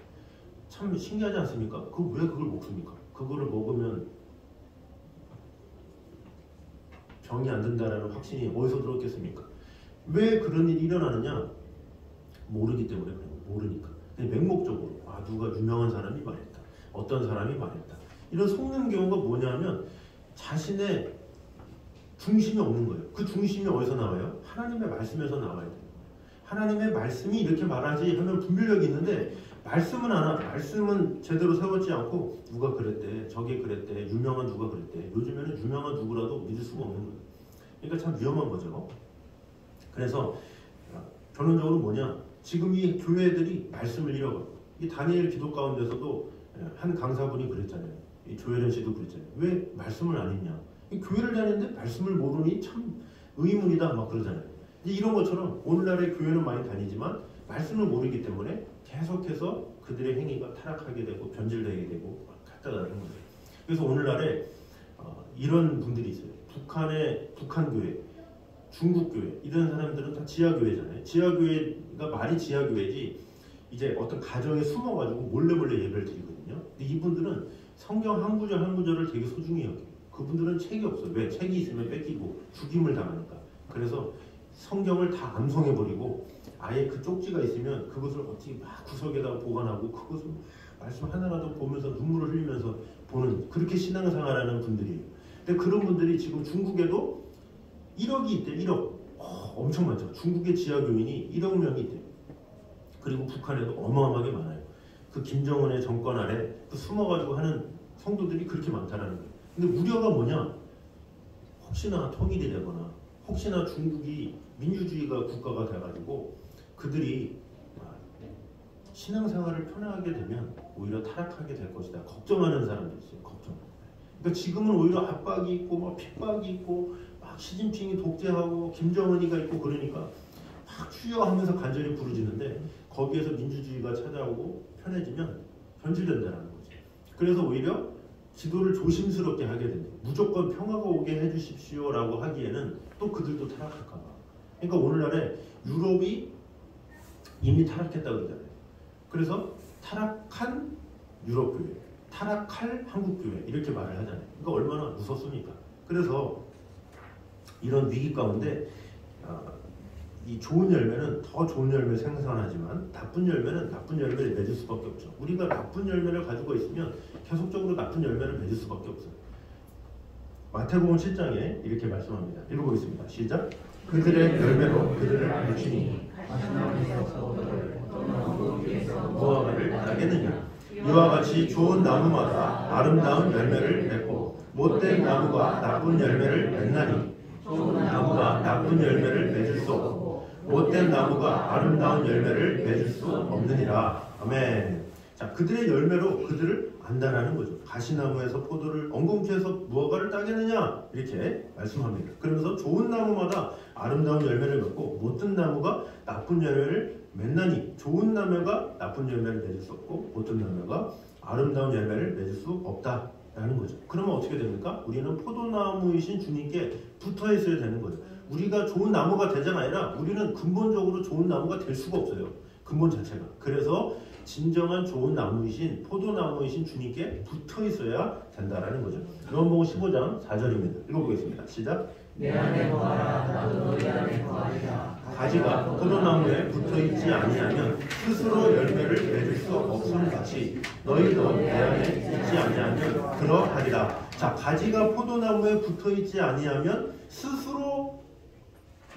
S1: 참 신기하지 않습니까? 왜 그걸 먹습니까? 그거를 먹으면 병이 안 든다라는 확신이 어디서 들었겠습니까? 왜 그런 일이 일어나느냐? 모르기 때문에 그래요. 모르니까. 맹목적으로 누가 유명한 사람이 말했다. 어떤 사람이 말했다. 이런 속는 경우가 뭐냐면 자신의 중심이 없는 거예요. 그 중심이 어디서 나와요? 하나님의 말씀에서 나와야 돼요. 하나님의 말씀이 이렇게 말하지 하면 분별력이 있는데 말씀은 안 와. 말씀은 제대로 세웠지 않고 누가 그랬대, 저게 그랬대, 유명한 누가 그랬대. 요즘에는 유명한 누구라도 믿을 수가 없는 거예요. 그러니까 참 위험한 거죠. 그래서 결론적으로 뭐냐? 지금 이 교회들이 말씀을 잃어가고, 이 다니엘 기도 가운데서도 한 강사분이 그랬잖아요. 이 조혜련 씨도 그랬잖아요. 왜 말씀을 안 읽냐? 이 교회를 다니는데 말씀을 모르니 참 의문이다 막 그러잖아요. 이제 이런 것처럼 오늘날의 교회는 많이 다니지만 말씀을 모르기 때문에 계속해서 그들의 행위가 타락하게 되고 변질되게 되고 갔다가는 거예요. 그래서 오늘날에 이런 분들이 있어요. 북한 교회, 중국 교회 이런 사람들은 다 지하 교회잖아요. 지하 교회가 말이 지하 교회지 이제 어떤 가정에 숨어가지고 몰래 예배를 드리거든요. 근데 이분들은 성경 한 구절 한 구절을 되게 소중히 여겨요. 그분들은 책이 없어요. 왜? 책이 있으면 뺏기고 죽임을 당하니까. 그래서 성경을 다 암송해버리고 아예 그 쪽지가 있으면 그것을 어떻게 막 구석에다가 보관하고 그것을 말씀 하나라도 보면서 눈물을 흘리면서 보는 그렇게 신앙생활하는 분들이에요. 근데 그런 분들이 지금 중국에도 1억이 있대. 1억. 엄청 많죠. 중국의 지하교인이 1억 명이 있대요. 그리고 북한에도 어마어마하게 많아요. 그 김정은의 정권 아래 그 숨어가지고 하는 성도들이 그렇게 많다라는 거예요. 근데 우려가 뭐냐? 혹시나 통일이 되거나 혹시나 중국이 민주주의가 국가가 돼가지고 그들이 신앙생활을 편하게 되면 오히려 타락하게 될 것이다. 걱정하는 사람도 있어요. 걱정. 그러니까 지금은 오히려 압박이 있고 막 핍박이 있고 막 시진핑이 독재하고 김정은이가 있고 그러니까 막 추여하면서 간절히 부르짖는데 거기에서 민주주의가 찾아오고 편해지면 변질된다는 거죠. 그래서 오히려 기도를 조심스럽게 하게 됩니다. 무조건 평화가 오게 해주십시오라고 하기에는 또 그들도 타락할까 봐. 그러니까 오늘날에 유럽이 이미 타락했다고 그러잖아요. 그래서 타락한 유럽교회, 타락할 한국교회 이렇게 말을 하잖아요. 그러니까 얼마나 무섭습니까? 그래서 이런 위기 가운데 이 좋은 열매는 더 좋은 열매 생산하지만 나쁜 열매는 나쁜 열매를 맺을 수밖에 없죠. 우리가 나쁜 열매를 가지고 있으면 계속적으로 나쁜 열매를 맺을 수밖에 없어요. 마태복음 7장에 이렇게 말씀합니다. 읽어보겠습니다. 시작. 그들의 열매로 그들을 알지니 무화과를 따겠느냐. 이와 같이 좋은 나무마다 아름다운 열매를 맺고 못된 나무가 나쁜 열매를 맺나니 좋은 나무가 나쁜 열매를 맺을 수 없고 못된 나무가 아름다운 열매를 맺을 수 없느니라. 아멘. 자, 그들의 열매로 그들을 안다라는 거죠. 가시나무에서 포도를 엉겅퀴에서 무화과를 따겠느냐 이렇게 말씀합니다. 그러면서 좋은 나무마다 아름다운 열매를 맺고 못된 나무가 나쁜 열매를 맺나니 좋은 나무가 나쁜 열매를 맺을 수 없고 못된 나무가 아름다운 열매를 맺을 수 없다라는 거죠. 그러면 어떻게 됩니까? 우리는 포도나무이신 주님께 붙어 있어야 되는 거죠. 우리가 좋은 나무가 되자가 아니라 우리는 근본적으로 좋은 나무가 될 수가 없어요. 근본 자체가. 그래서 진정한 좋은 나무이신 포도나무이신 주님께 붙어 있어야 된다라는 거죠. 요한복음 15장 4절입니다. 읽어보겠습니다. 시작.
S3: 내 안에 거하라 나도 너희 안에 거하리라.
S1: 가지가 포도나무에 붙어 있지 아니하면 스스로 열매를 맺을 수 없음 같이 너희도 내 안에 있지 아니하면 그러하리라. 자, 가지가 포도나무에 붙어 있지 아니하면 스스로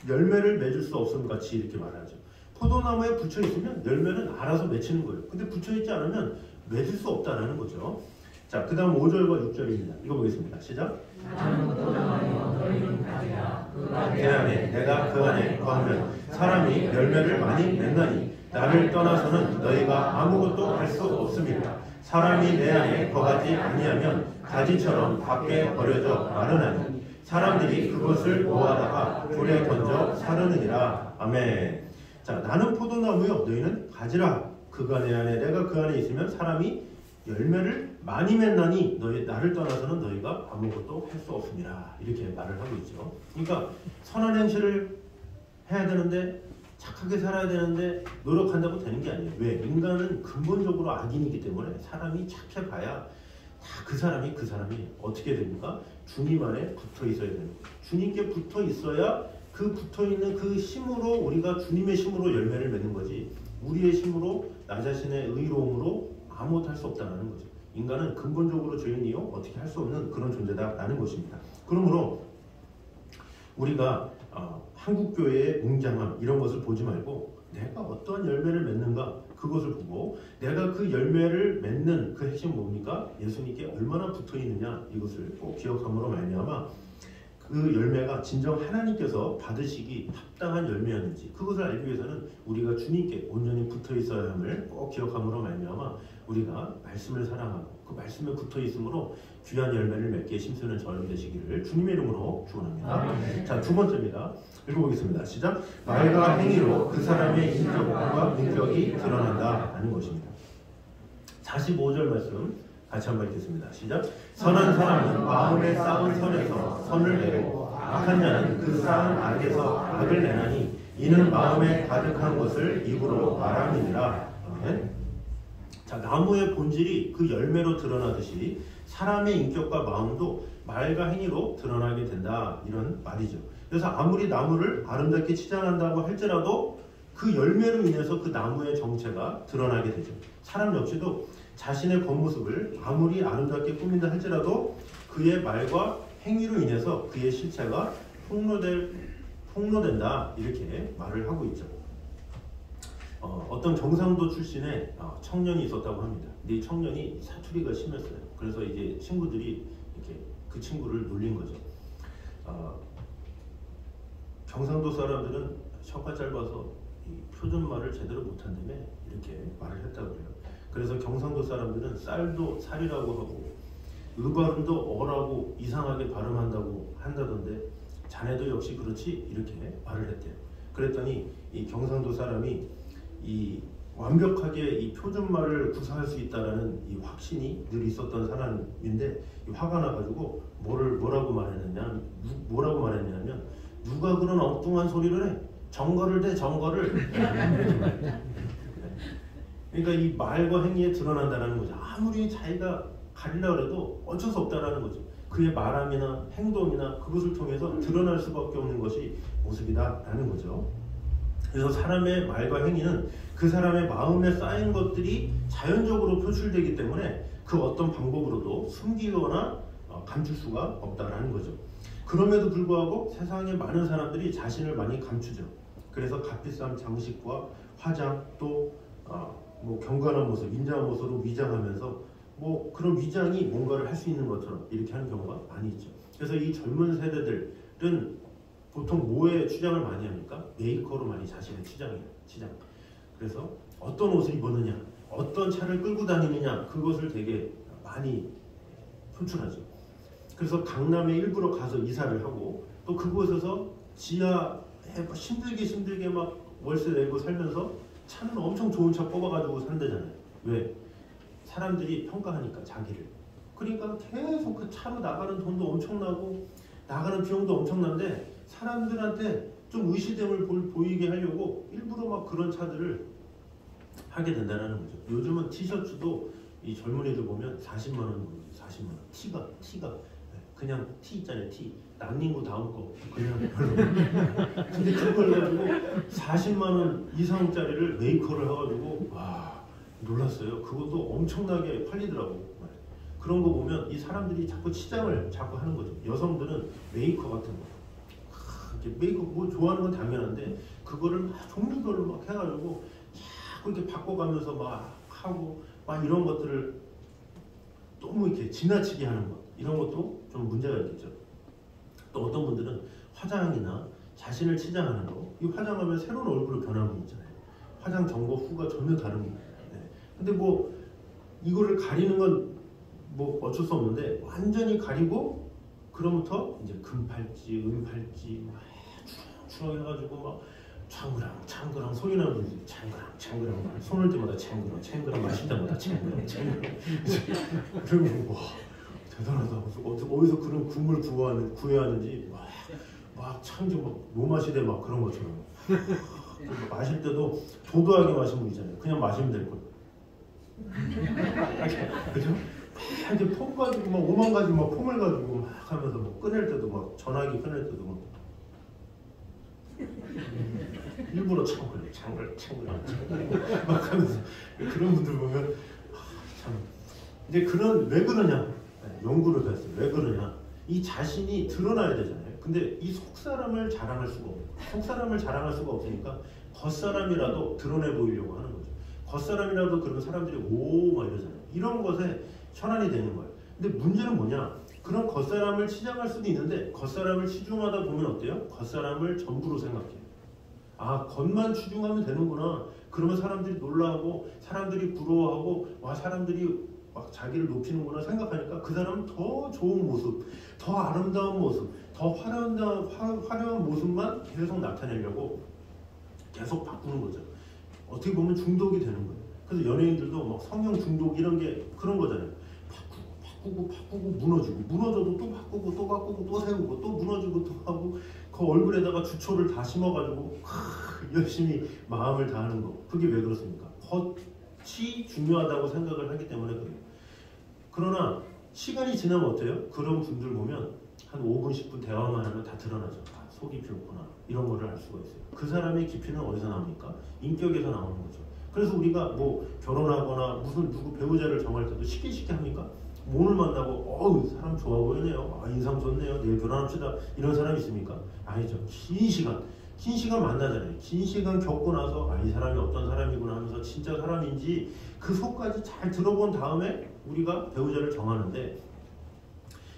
S1: 열매를 맺을 수 없음 같이 이렇게 말하죠. 포도나무에 붙여 있으면 열매는 알아서 맺히는 거예요. 근데 붙여 있지 않으면 맺을 수 없다라는 거죠. 자, 그 다음 5절과 6절입니다. 읽어보겠습니다. 시작.
S3: 나는 포도나무요 너희는 가지라.
S1: 내 안에 내가 그 안에 거하면 사람이 열매를 많이 맺나니 나를 떠나서는 너희가 아무것도 할 수 없습니다. 사람이 내 안에 거하지 아니하면 가지처럼 밖에 버려져 마르나니 사람들이 그것을 모아다가 불에 던져 사르느니라. 아멘. 자, 나는 포도나무요 너희는 가지라. 그가 내 안에 내가 그 안에 있으면 사람이 열매를 많이 맺나니 너희 나를 떠나서는 너희가 아무것도 할 수 없습니다. 이렇게 말을 하고 있죠. 그러니까 선한 행실을 해야 되는데 착하게 살아야 되는데 노력한다고 되는 게 아니에요. 왜? 인간은 근본적으로 악인이기 때문에 사람이 착해봐야 다 그 사람이 어떻게 됩니까? 주님 안에 붙어 있어야 되는 거예요. 주님께 붙어 있어야 그 붙어 있는 그 힘으로 우리가 주님의 힘으로 열매를 맺는 거지. 우리의 힘으로 나 자신의 의로움으로 아무것도 할 수 없다는 거죠. 인간은 근본적으로 죄인이요 어떻게 할 수 없는 그런 존재다라는 것입니다. 그러므로 우리가 한국교회의 웅장함 이런 것을 보지 말고 내가 어떠한 열매를 맺는가 그것을 보고 내가 그 열매를 맺는 그 핵심은 뭡니까? 예수님께 얼마나 붙어 있느냐 이것을 꼭 기억함으로 말미암아 그 열매가 진정 하나님께서 받으시기 합당한 열매였는지 그것을 알기 위해서는 우리가 주님께 온전히 붙어 있어야 함을 꼭 기억함으로 말미암아 우리가 말씀을 사랑하고 그 말씀에 붙어 있으므로 귀한 열매를 맺게 힘쓰는 저녁 되시기를 주님의 이름으로 축원합니다. 자, 두 번째입니다. 읽어보겠습니다. 시작. 말과 행위로 그 사람의 인격과 인격이 드러난다 하는 것입니다. 45절 말씀 같이 한번 읽겠습니다. 시작. 선한 사람은 마음에 쌓은 선에서 선을 내고 악한 자는 그 쌓은 악에서 악을 내나니 이는 마음에 가득한 것을 입으로 말함이니라. 아멘. 자, 나무의 본질이 그 열매로 드러나듯이 사람의 인격과 마음도 말과 행위로 드러나게 된다, 이런 말이죠. 그래서 아무리 나무를 아름답게 치장한다고 할지라도 그 열매로 인해서 그 나무의 정체가 드러나게 되죠. 사람 역시도 자신의 겉모습을 아무리 아름답게 꾸민다 할지라도 그의 말과 행위로 인해서 그의 실체가 폭로된다, 이렇게 말을 하고 있죠. 어떤 경상도 출신의 청년이 있었다고 합니다. 근데 이 청년이 사투리가 심했어요. 그래서 이제 친구들이 이렇게 그 친구를 놀린 거죠. 경상도 사람들은 혀가 짧아서 이 표준말을 제대로 못한다며 이렇게 말을 했다고 그래요. 그래서 경상도 사람들은 쌀도 살이라고 하고 발음도 어라고 이상하게 발음한다고 한다던데 자네도 역시 그렇지? 이렇게 말을 했대요. 그랬더니 이 경상도 사람이 이 완벽하게 이 표준말을 구사할 수 있다라는 이 확신이 늘 있었던 사람인데 화가 나가지고 뭐라고 말했냐면 누가 그런 엉뚱한 소리를 해? 정거를 대 정거를. 그러니까 이 말과 행위에 드러난다는 거죠. 아무리 자기가 가리려고 해도 어쩔 수 없다라는 거죠. 그의 말함이나 행동이나 그것을 통해서 드러날 수밖에 없는 것이 모습이다라는 거죠. 그래서 사람의 말과 행위는 그 사람의 마음에 쌓인 것들이 자연적으로 표출되기 때문에 그 어떤 방법으로도 숨기거나 감출 수가 없다라는 거죠. 그럼에도 불구하고 세상에 많은 사람들이 자신을 많이 감추죠. 그래서 값비싼 장식과 화장 또 뭐 경건한 모습, 인자한 모습으로 위장하면서 뭐 그런 위장이 뭔가를 할 수 있는 것처럼 이렇게 하는 경우가 많이 있죠. 그래서 이 젊은 세대들은 보통 뭐에 치장을 많이 합니까? 메이커로 많이 자신을 치장. 그래서 어떤 옷을 입었느냐, 어떤 차를 끌고 다니느냐, 그것을 되게 많이 표출하죠. 그래서 강남에 일부러 가서 이사를 하고 또 그곳에서 지하에 힘들게 막 월세 내고 살면서 차는 엄청 좋은 차 뽑아가지고 산대잖아요. 왜? 사람들이 평가하니까 자기를. 그러니까 계속 그 차로 나가는 돈도 엄청나고 나가는 비용도 엄청난데 사람들한테 좀 의시됨을 보이게 하려고 일부러 막 그런 차들을 하게 된다는 거죠. 요즘은 티셔츠도 이 젊은이들 보면 40만 원, 40만 원. 티가 그냥 티 있잖아요. 티. 난닝구 다음 거 그냥 별로. 근데 그걸 가지고 40만 원 이상짜리를 메이커를 해가지고 와 놀랐어요. 그것도 엄청나게 팔리더라고. 그런 거 보면 이 사람들이 자꾸 치장을 자꾸 하는 거죠. 여성들은 메이커 같은 거. 메이커 뭐 좋아하는 건 당연한데 그거를 막 종류별로 막 해가지고 자꾸 이렇게 바꿔가면서 막 하고 막 이런 것들을 너무 이렇게 지나치게 하는 것, 이런 것도 좀 문제가 있겠죠. 또 어떤 분들은 화장이나 자신을 치장하는 거, 이 화장하면 새로운 얼굴로 변하는 분 있잖아요. 화장 전과 후가 전혀 다른 거예요. 네. 근데 뭐 이거를 가리는 건 뭐 어쩔 수 없는데 완전히 가리고 그로부터 이제 금팔찌, 은팔찌 막 추렁 해가지고 막 창그랑 소리 나는 분들이 창그랑 손을 때마다 창그랑 마실 때마다 창그랑 그리고 와 대단하다. 어디서 그런 국물 구해야 하는지 막 창조 막 노마시대 막 그런 것처럼 마실 때도 도도하게 마시면 되잖아요. 그냥 마시면 될 걸. 그죠? 이렇게 폼 가지고 막 5만 가지 막 폼을 가지고 막 하면서 뭐 꺼낼 때도 막 전화기 꺼낼 때도 막 일부러 창글 막 하면서 그런 분들 보면 참 이제 왜 그러냐 연구를 했어요. 왜 그러냐 이 자신이 드러나야 되잖아요. 근데 이 속사람을 자랑할 수가 없으니까 겉사람이라도 드러내 보이려고 하는 거죠. 겉사람이라도 그런 사람들이 오 막 이러잖아요. 이런 것에 현안이 되는 거예요. 근데 문제는 뭐냐? 그런 겉사람을 치장할 수도 있는데 겉사람을 치중하다 보면 어때요? 겉사람을 전부로 생각해요. 아, 겉만 치중하면 되는구나. 그러면 사람들이 놀라하고 사람들이 부러워하고 와, 사람들이 막 자기를 높이는구나 생각하니까 그 사람은 더 좋은 모습, 더 아름다운 모습, 더 화려한 모습만 계속 나타내려고 계속 바꾸는 거죠. 어떻게 보면 중독이 되는 거예요. 그래서 연예인들도 막 성형 중독 이런 게 그런 거잖아요. 바꾸고 무너지고, 무너져도 또 바꾸고 또 바꾸고 또 세우고 또 무너지고 또 하고, 그 얼굴에다가 주초를 다 심어가지고 열심히 마음을 다하는 거. 그게 왜 그렇습니까? 겉이 중요하다고 생각을 하기 때문에 그래요. 그러나 시간이 지나면 어때요? 그런 분들 보면 한 5분 10분 대화만 하면 다 드러나죠. 아, 속이 비었구나, 이런 거를 알 수가 있어요. 그 사람의 깊이는 어디서 나옵니까? 인격에서 나오는 거죠. 그래서 우리가 뭐 결혼하거나 무슨 누구 배우자를 정할 때도 쉽게 합니까? 오늘 만나고 어우, 사람 좋아 보이네요, 아, 인상 좋네요, 내일 결혼합시다, 이런 사람 있습니까? 아니죠. 긴 시간 만나잖아요. 긴 시간 겪고 나서 아, 이 사람이 어떤 사람이구나 하면서 진짜 사람인지 그 속까지 잘 들어본 다음에 우리가 배우자를 정하는데,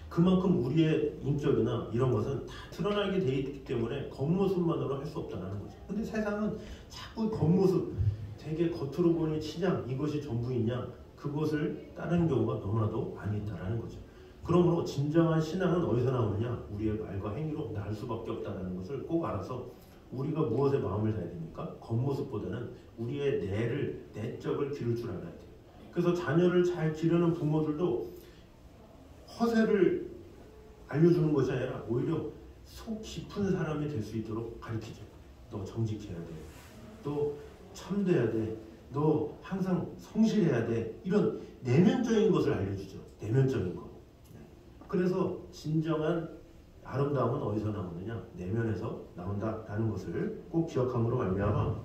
S1: 그만큼 우리의 인격이나 이런 것은 다 드러나게 돼 있기 때문에 겉모습만으로 할 수 없다는 거죠. 근데 세상은 자꾸 겉모습, 되게 겉으로 보이는 치장, 이것이 전부이냐, 그것을 따르는 경우가 너무나도 많이 있다는 거죠. 그러므로 진정한 신앙은 어디서 나오느냐? 우리의 말과 행위로 날 수밖에 없다는 것을 꼭 알아서 우리가 무엇에 마음을 다해야 됩니까? 겉모습보다는 우리의 내적을 기를 줄 알아야 돼요. 그래서 자녀를 잘 기르는 부모들도 허세를 알려주는 것이 아니라 오히려 속 깊은 사람이 될 수 있도록 가르치죠. 너 정직해야 돼, 너 참돼야 돼, 너 항상 성실해야 돼, 이런 내면적인 것을 알려주죠. 내면적인 것. 그래서 진정한 아름다움은 어디서 나오느냐? 내면에서 나온다라는 것을 꼭 기억함으로 말미암아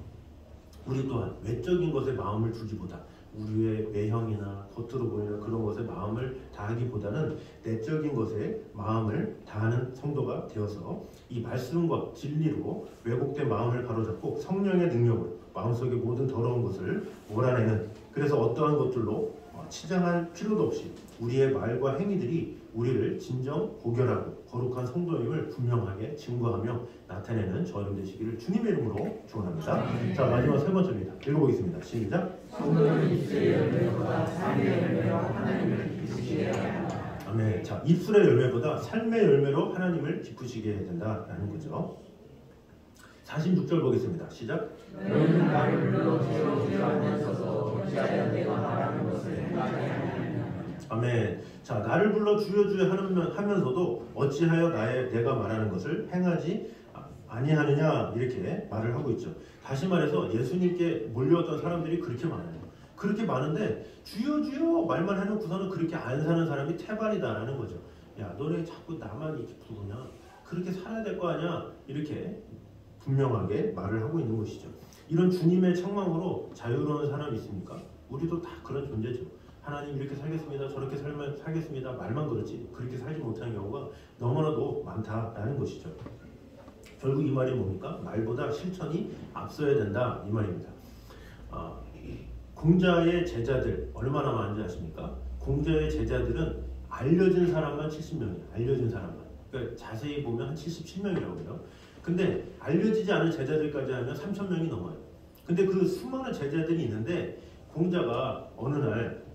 S1: 우리 또한 외적인 것에 마음을 두기보다, 우리의 외형이나 겉으로 보이는 그런 것에 마음을 다하기보다는 내적인 것에 마음을 다하는 성도가 되어서 이 말씀과 진리로 왜곡된 마음을 바로잡고 성령의 능력으로 마음속의 모든 더러운 것을 몰아내는, 그래서 어떠한 것들로 치장할 필요도 없이 우리의 말과 행위들이 우리를 진정 고결하고 거룩한 성도임을 분명하게 증거하며 나타내는 저희들 되시기를 주님의 이름으로 축원합니다. 자, 마지막 세 번째입니다. 읽어보겠습니다. 시작.
S3: 성도는 입술의 열매보다 삶의 열매로 하나님을 기쁘시게 해야 한다.
S1: 아멘. 자, 입술의 열매보다 삶의 열매로 하나님을 기쁘시게 해야 된다라는 거죠. 46절 보겠습니다. 시작.
S3: 너희는 나를 불러 주여 어찌하여 내가 말하는 것을 행하지 아니하느냐.
S1: 아멘. 자, 나를 불러 주여 하면서도 어찌하여 내가 말하는 것을 행하지 아니하느냐, 이렇게 말을 하고 있죠. 다시 말해서 예수님께 몰려왔던 사람들이 그렇게 많아요. 그렇게 많은데 주여 말만 해놓고서는 그렇게 안 사는 사람이 태반이다라는 거죠. 야, 너네 자꾸 나만 이렇게 부르냐, 그렇게 살아야 될 거 아니야, 이렇게 분명하게 말을 하고 있는 것이죠. 이런 주님의 책망으로 자유로운 사람이 있습니까? 우리도 다 그런 존재죠. 하나님 이렇게 살겠습니다, 저렇게 살겠습니다, 말만 그렇지 그렇게 살지 못하는 경우가 너무나도 많다라는 것이죠. 결국 이 말이 뭡니까? 말보다 실천이 앞서야 된다, 이 말입니다. 공자의 제자들 얼마나 많은지 아십니까? 공자의 제자들은 알려진 사람만 70명이에요. 알려진 사람만. 그러니까 자세히 보면 한 77명이라고 해요. 근데 알려지지 않은 제자들까지 하면 3,000명이 넘어요. 근데 그 수많은 제자들이 있는데 공자가 어느 날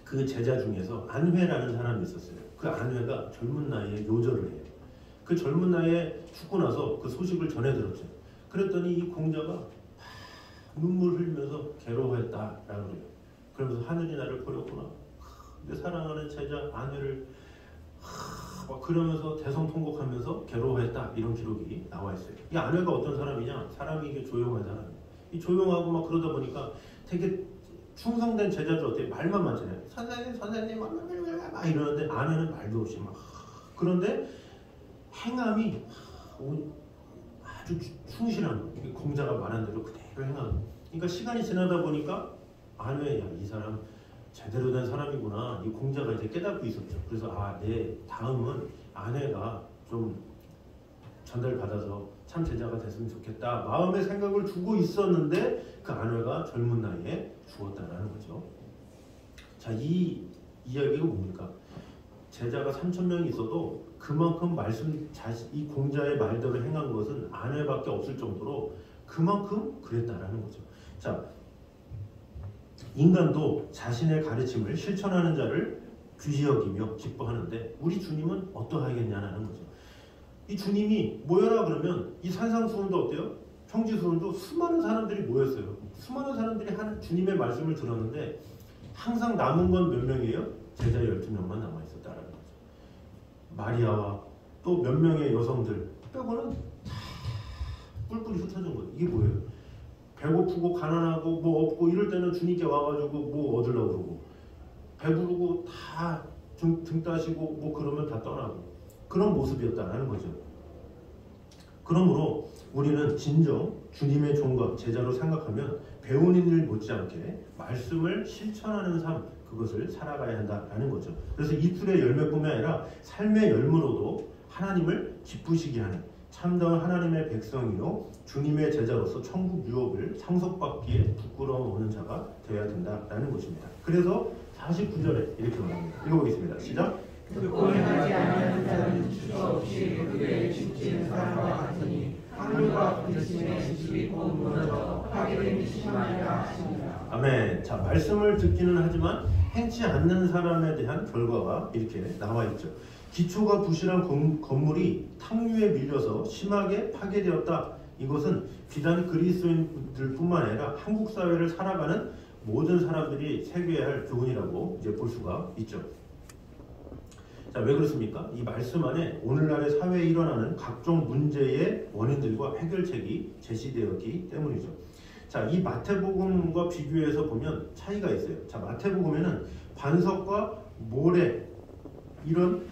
S1: 그 제자 중에서 안회라는 사람이 있었어요. 그 안회가 젊은 나이에 요절을 해요. 그 젊은 나이에 죽고 나서 그 소식을 전해 들었죠. 그랬더니 이 공자가 눈물 흘리면서 괴로워했다라고 그래요. 그러면서 하늘이 나를 버렸구나, 내 사랑하는 제자 안회를 막 그러면서 대성통곡하면서 괴로워했다, 이런 기록이 나와 있어요. 이 안회가 어떤 사람이냐? 사람이 이게 조용한 사람이에요. 이 조용하고 막 그러다 보니까 되게 충성된 제자들 어때요? 말만 많잖아요. 선생님 막 이러는데 안회는 말도 없이 막, 그런데 행함이 아주 충실한 거예요. 공자가 말한 대로 그대로 행하는 거예요. 그러니까 시간이 지나다 보니까 안회, 이 사람 제대로 된 사람이구나, 이 공자가 이제 깨닫고 있었죠. 그래서 내 다음은 안회가 좀 전달받아서 참 제자가 됐으면 좋겠다, 마음의 생각을 두고 있었는데 그 안회가 젊은 나이에 죽었다라는 거죠. 자, 이 이야기가 뭡니까? 제자가 3,000명이 있어도 그만큼 이 공자의 말대로 행한 것은 아내밖에 없을 정도로 그만큼 그랬다라는 거죠. 자, 인간도 자신의 가르침을 실천하는 자를 귀히 여기며 기뻐하는데 우리 주님은 어떠하겠냐는 거죠. 이 주님이 모여라 그러면 이 산상수훈도 어때요? 평지수훈도 수많은 사람들이 모였어요. 수많은 사람들이 주님의 말씀을 들었는데 항상 남은 건 몇 명이에요? 제자 12명만 남아있었다라는 거죠. 마리아와 또 몇 명의 여성들 빼고는 다 뿔뿔이 흩어진 거예요. 이게 뭐예요? 배고프고 가난하고 뭐 없고 이럴 때는 주님께 와가지고 뭐 얻으려고 그러고 배부르고 다 등 따시고 뭐 그러면 다 떠나고 그런 모습이었다라는 거죠. 그러므로 우리는 진정 주님의 종과 제자로 생각하면 배우는 일 못지않게 말씀을 실천하는 삶 그것을 살아가야 한다라는 거죠. 그래서 입술의 열매뿐만 아니라 삶의 열매로도 하나님을 기쁘시게 하는 참다운 하나님의 백성이요 주님의 제자로서 천국 유업을 상속받기에 부끄러움 없는 자가 되어야 된다라는 것입니다. 그래서 49절에 이렇게 말합니다. 읽어보겠습니다. 시작.
S3: 듣고 행하지 아니하는 자는 주저 없이 그들의 죽지는 사람과 같으니 하늘과 부딪힘에 집이 곧 무너져 파괴됨이 심하리라 하십니다.
S1: 아멘. 자, 말씀을 듣기는 하지만 행치 않는 사람에 대한 결과가 이렇게 나와 있죠. 기초가 부실한 건물이 탕류에 밀려서 심하게 파괴되었다. 이것은 비단 그리스도인들뿐만 아니라 한국 사회를 살아가는 모든 사람들이 새겨야 할 교훈이라고 이제 볼 수가 있죠. 자, 왜 그렇습니까? 이 말씀 안에 오늘날의 사회에 일어나는 각종 문제의 원인들과 해결책이 제시되었기 때문이죠. 자, 이 마태복음과 비교해서 보면 차이가 있어요. 자, 마태복음에는 반석과 모래 이런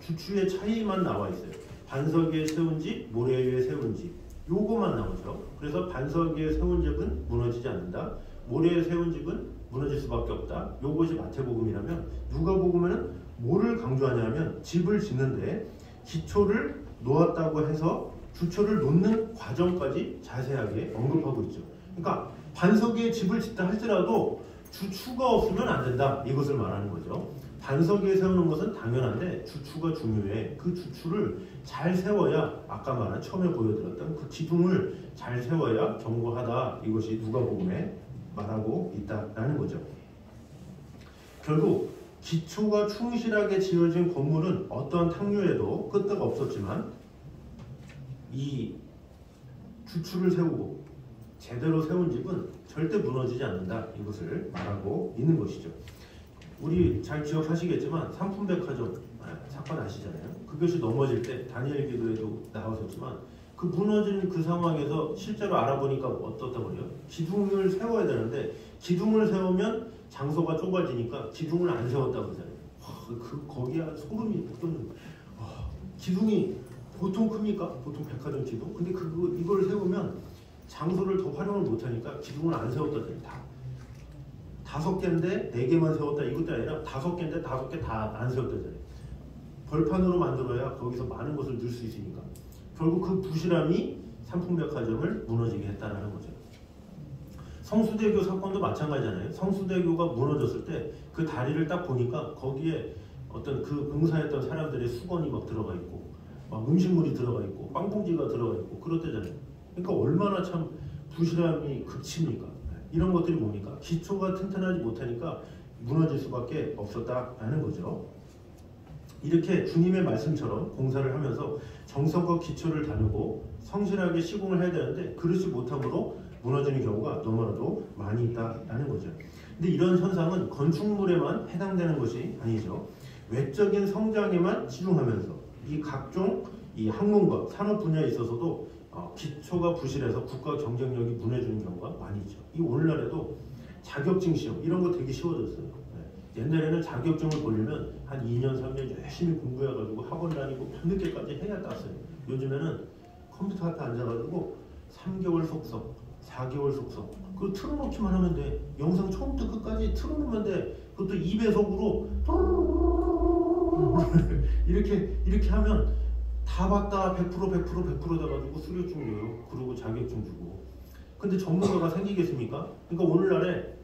S1: 주추의 차이만 나와 있어요. 반석 위에 세운 집, 모래 위에 세운 집 요거만 나오죠. 그래서 반석 위에 세운 집은 무너지지 않는다. 모래에 세운 집은 무너질 수밖에 없다. 요것이 마태복음이라면 누가복음에는 뭐를 강조하냐면 집을 짓는데 기초를 놓았다고 해서 주초를 놓는 과정까지 자세하게 언급하고 있죠. 그러니까 반석 위에 집을 짓다 할지라도 주추가 없으면 안 된다. 이것을 말하는 거죠. 반석 위에 세우는 것은 당연한데 주추가 중요해. 그 주추를 잘 세워야 아까 말한 처음에 보여드렸던 그 기둥을 잘 세워야 견고하다. 이것이 누가복음에 말하고 있다라는 거죠. 결국 기초가 충실하게 지어진 건물은 어떠한 탕류에도 끄떡 없었지만 이 주추를 세우고 제대로 세운 집은 절대 무너지지 않는다. 이것을 말하고 있는 것이죠. 우리 잘 기억하시겠지만 상품백화점 사건 아시잖아요. 그것이 넘어질 때 다니엘 기도에도 나왔었지만 그 무너진 그 상황에서 실제로 알아보니까 어떻다고 그래요? 기둥을 세워야 되는데 기둥을 세우면 장소가 좁아지니까 기둥을 안 세웠다고 그러잖아요. 거기야 소름이 돋는 기둥이 보통 큽니까? 보통 백화점 기둥? 근데 이걸 세우면 장소를 더 활용을 못하니까 기둥을 안 세웠다더니 다 5개인데 4개만 세웠다 이것도 아니라 5개인데 5개 다 안 세웠다잖아요. 벌판으로 만들어야 거기서 많은 것을 넣을 수 있으니까 결국 그 부실함이 삼풍백화점을 무너지게 했다는 거죠. 성수대교 사건도 마찬가지잖아요. 성수대교가 무너졌을 때 그 다리를 딱 보니까 거기에 어떤 그 봉사했던 사람들의 수건이 막 들어가 있고 막 음식물이 들어가 있고 빵봉지가 들어가 있고 그렇대잖아요. 그러니까 얼마나 참 부실함이 극치입니까? 이런 것들이 뭡니까? 기초가 튼튼하지 못하니까 무너질 수밖에 없었다라는 거죠. 이렇게 주님의 말씀처럼 공사를 하면서 정성과 기초를 다루고 성실하게 시공을 해야 되는데 그렇지 못함으로 무너지는 경우가 너무나도 많이 있다라는 거죠. 근데 이런 현상은 건축물에만 해당되는 것이 아니죠. 외적인 성장에만 치중하면서 이 각종 이 학문과 산업 분야에 있어서도 기초가 부실해서 국가 경쟁력이 무너지는 경우가 많이 있죠. 이 오늘날에도 자격증 시험 이런 거 되게 쉬워졌어요. 옛날에는 자격증을 보려면 한 2년, 3년 열심히 공부해가지고 학원 다니고 밤늦게까지 해야 땄어요. 요즘에는 컴퓨터 앞에 앉아가지고 3개월 속성, 4개월 속성 그거 틀어놓기만 하면 돼. 영상 처음부터 끝까지 틀어놓으면 돼. 그것도 2배속으로 이렇게 하면 다 봤다 100% 돼가지고 수료증 줘요. 그리고 자격증 주고. 근데 전문가가 생기겠습니까? 그러니까 오늘날에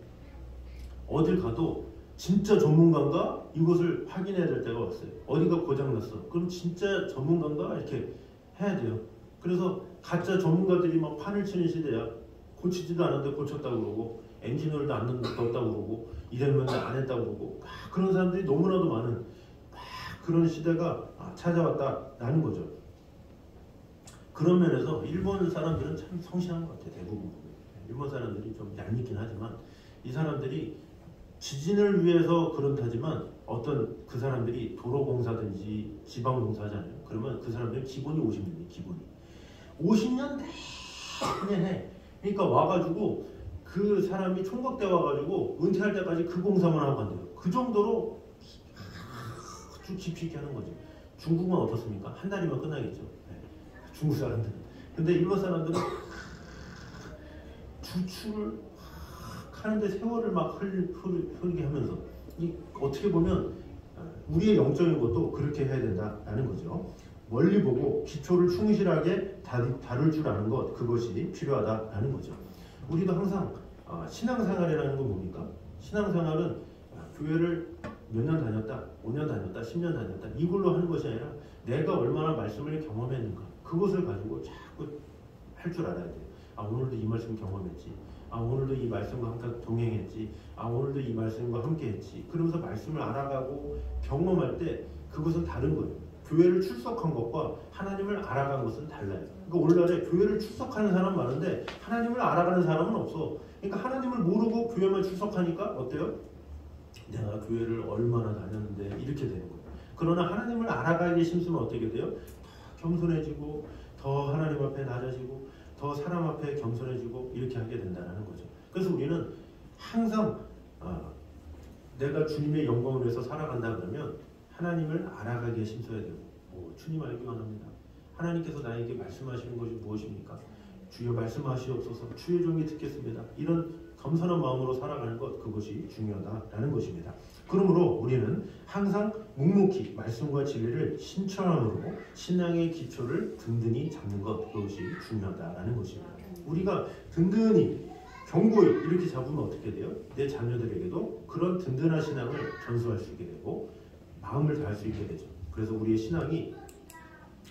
S1: 어딜 가도 진짜 전문가인가? 이것을 확인해야 될 때가 왔어요. 어디가 고장났어. 그럼 진짜 전문가인가? 이렇게 해야 돼요. 그래서 가짜 전문가들이 막 판을 치는 시대야. 고치지도 않았는데 고쳤다고 그러고 엔진오일도 안 넣었다고 그러고 이랬는데 안 했다고 그러고 막 그런 사람들이 너무나도 많은 막 그런 시대가 찾아왔다라는 거죠. 그런 면에서 일본 사람들은 참 성실한 것 같아요. 대부분. 일본 사람들이 좀 얄밉긴 하지만 이 사람들이 지진을 위해서 그렇다지만 어떤 그 사람들이 도로공사든지 지방공사잖아요. 그러면 그 사람들은 기본이 50년이에요. 기본이 50년 내내 해. 그러니까 와가지고 그 사람이 총각대 와가지고 은퇴할 때까지 그 공사만 하고 간대요. 그 정도로 아주 깊이 있게 하는 거죠. 중국은 어떻습니까? 한 달이면 끝나겠죠. 네. 중국 사람들은. 근데 일본 사람들은 주출을 하는데 세월을 막 흐르게 하면서 어떻게 보면 우리의 영적인 것도 그렇게 해야 된다라는 거죠. 멀리 보고 기초를 충실하게 다룰 줄 아는 것, 그것이 필요하다라는 거죠. 우리도 항상 신앙생활이라는 건 뭡니까? 신앙생활은 교회를 몇 년 다녔다, 5년 다녔다, 10년 다녔다 이걸로 하는 것이 아니라 내가 얼마나 말씀을 경험했는가 그것을 가지고 자꾸 할 줄 알아야 돼요. 오늘도 이 말씀 경험했지. 오늘도 이 말씀과 함께 동행했지. 오늘도 이 말씀과 함께 했지. 그러면서 말씀을 알아가고 경험할 때 그것은 다른 거예요. 교회를 출석한 것과 하나님을 알아간 것은 달라요. 그러니까 오늘날에 교회를 출석하는 사람 많은데 하나님을 알아가는 사람은 없어. 그러니까 하나님을 모르고 교회만 출석하니까 어때요? 내가 교회를 얼마나 다녔는데 이렇게 되는 거예요. 그러나 하나님을 알아가기에 힘쓰면 어떻게 돼요? 더 겸손해지고 더 하나님 앞에 낮아지고 더 사람 앞에 겸손해지고 이렇게 하게 된다는 거죠. 그래서 우리는 항상 내가 주님의 영광을 위해서 살아간다 그러면 하나님을 알아가기에 힘써야 되고 주님 알기 원합니다. 하나님께서 나에게 말씀하시는 것이 무엇입니까? 주여 말씀하시옵소서 주의 종이 듣겠습니다. 이런 겸손한 마음으로 살아가는 것 그것이 중요하다라는 것입니다. 그러므로 우리는 항상 묵묵히 말씀과 진리를 신천함으로 신앙의 기초를 든든히 잡는 것 그것이 중요하다라는 것입니다. 우리가 든든히 견고히 이렇게 잡으면 어떻게 돼요? 내 자녀들에게도 그런 든든한 신앙을 전수할 수 있게 되고 마음을 다할 수 있게 되죠. 그래서 우리의 신앙이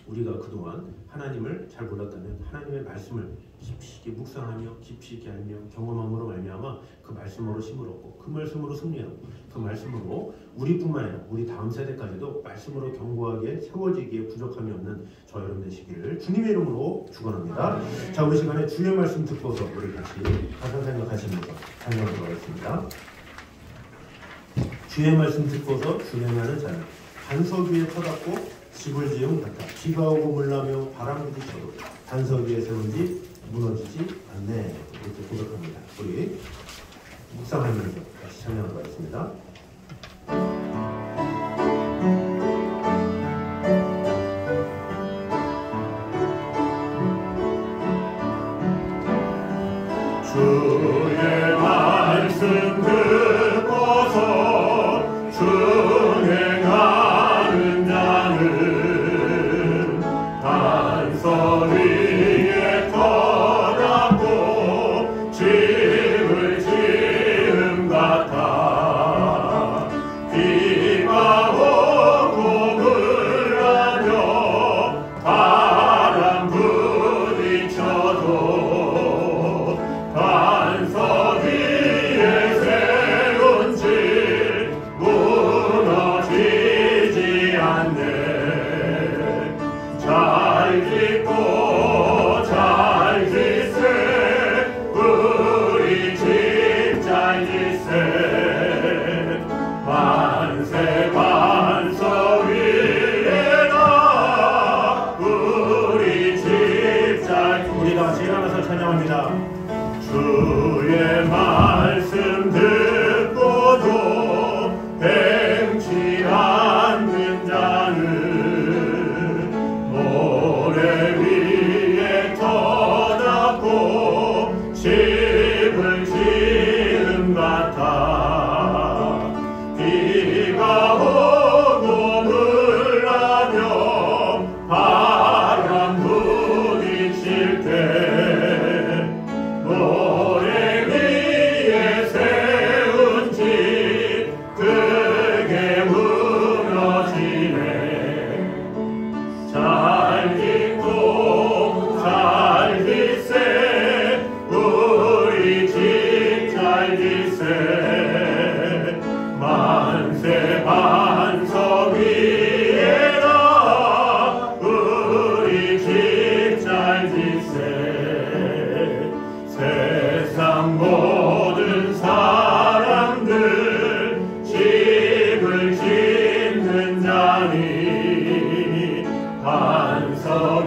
S1: 우리가 그동안 하나님을 잘 몰랐다면 하나님의 말씀을 깊이 있게 묵상하며 깊이 있게 알며 경험함으로 말미암아 그 말씀으로 힘을 얻고 그 말씀으로 승리하고 그 말씀으로 우리뿐만 아니라 우리 다음 세대까지도 말씀으로 견고하게 세워지기에 부족함이 없는 저 여러분 되시기를 주님의 이름으로 축원합니다. 자, 우리 시간에 주의 말씀 듣고서 우리 같이 가사 생각하시면서 찬양하도록 하겠습니다. 주의 말씀 듣고서 주행하는 자는 반석 위에 터닫고 집을 지은 같아 비가 오고 물나며 바람 부딪혀도 반석 위에 세운 집 무너지지 않네. 이렇게 고백합니다. 우리 묵상하면서 다시 찬양하도록 하겠습니다.
S2: 주의 말씀 듣고서 준행하는 자는 반석 위에 터닫고 집을 지은 같아 비가 오고 물나며 바람 부딪혀도 반석 위에 세운 집 무너지지 않네. 잘 짓고 잘 짓세 우리 집 잘 짓세 만세 반석 위에다 우리 집 잘
S1: 우리 다 같이 일어나서 찬양합니다.
S2: 주의 말씀 듣고도 행치 않는 자는 모래 위에 터닫고 집을 지은 같아 비가 오고 물나며 바람 부딪힐 때 모래 위에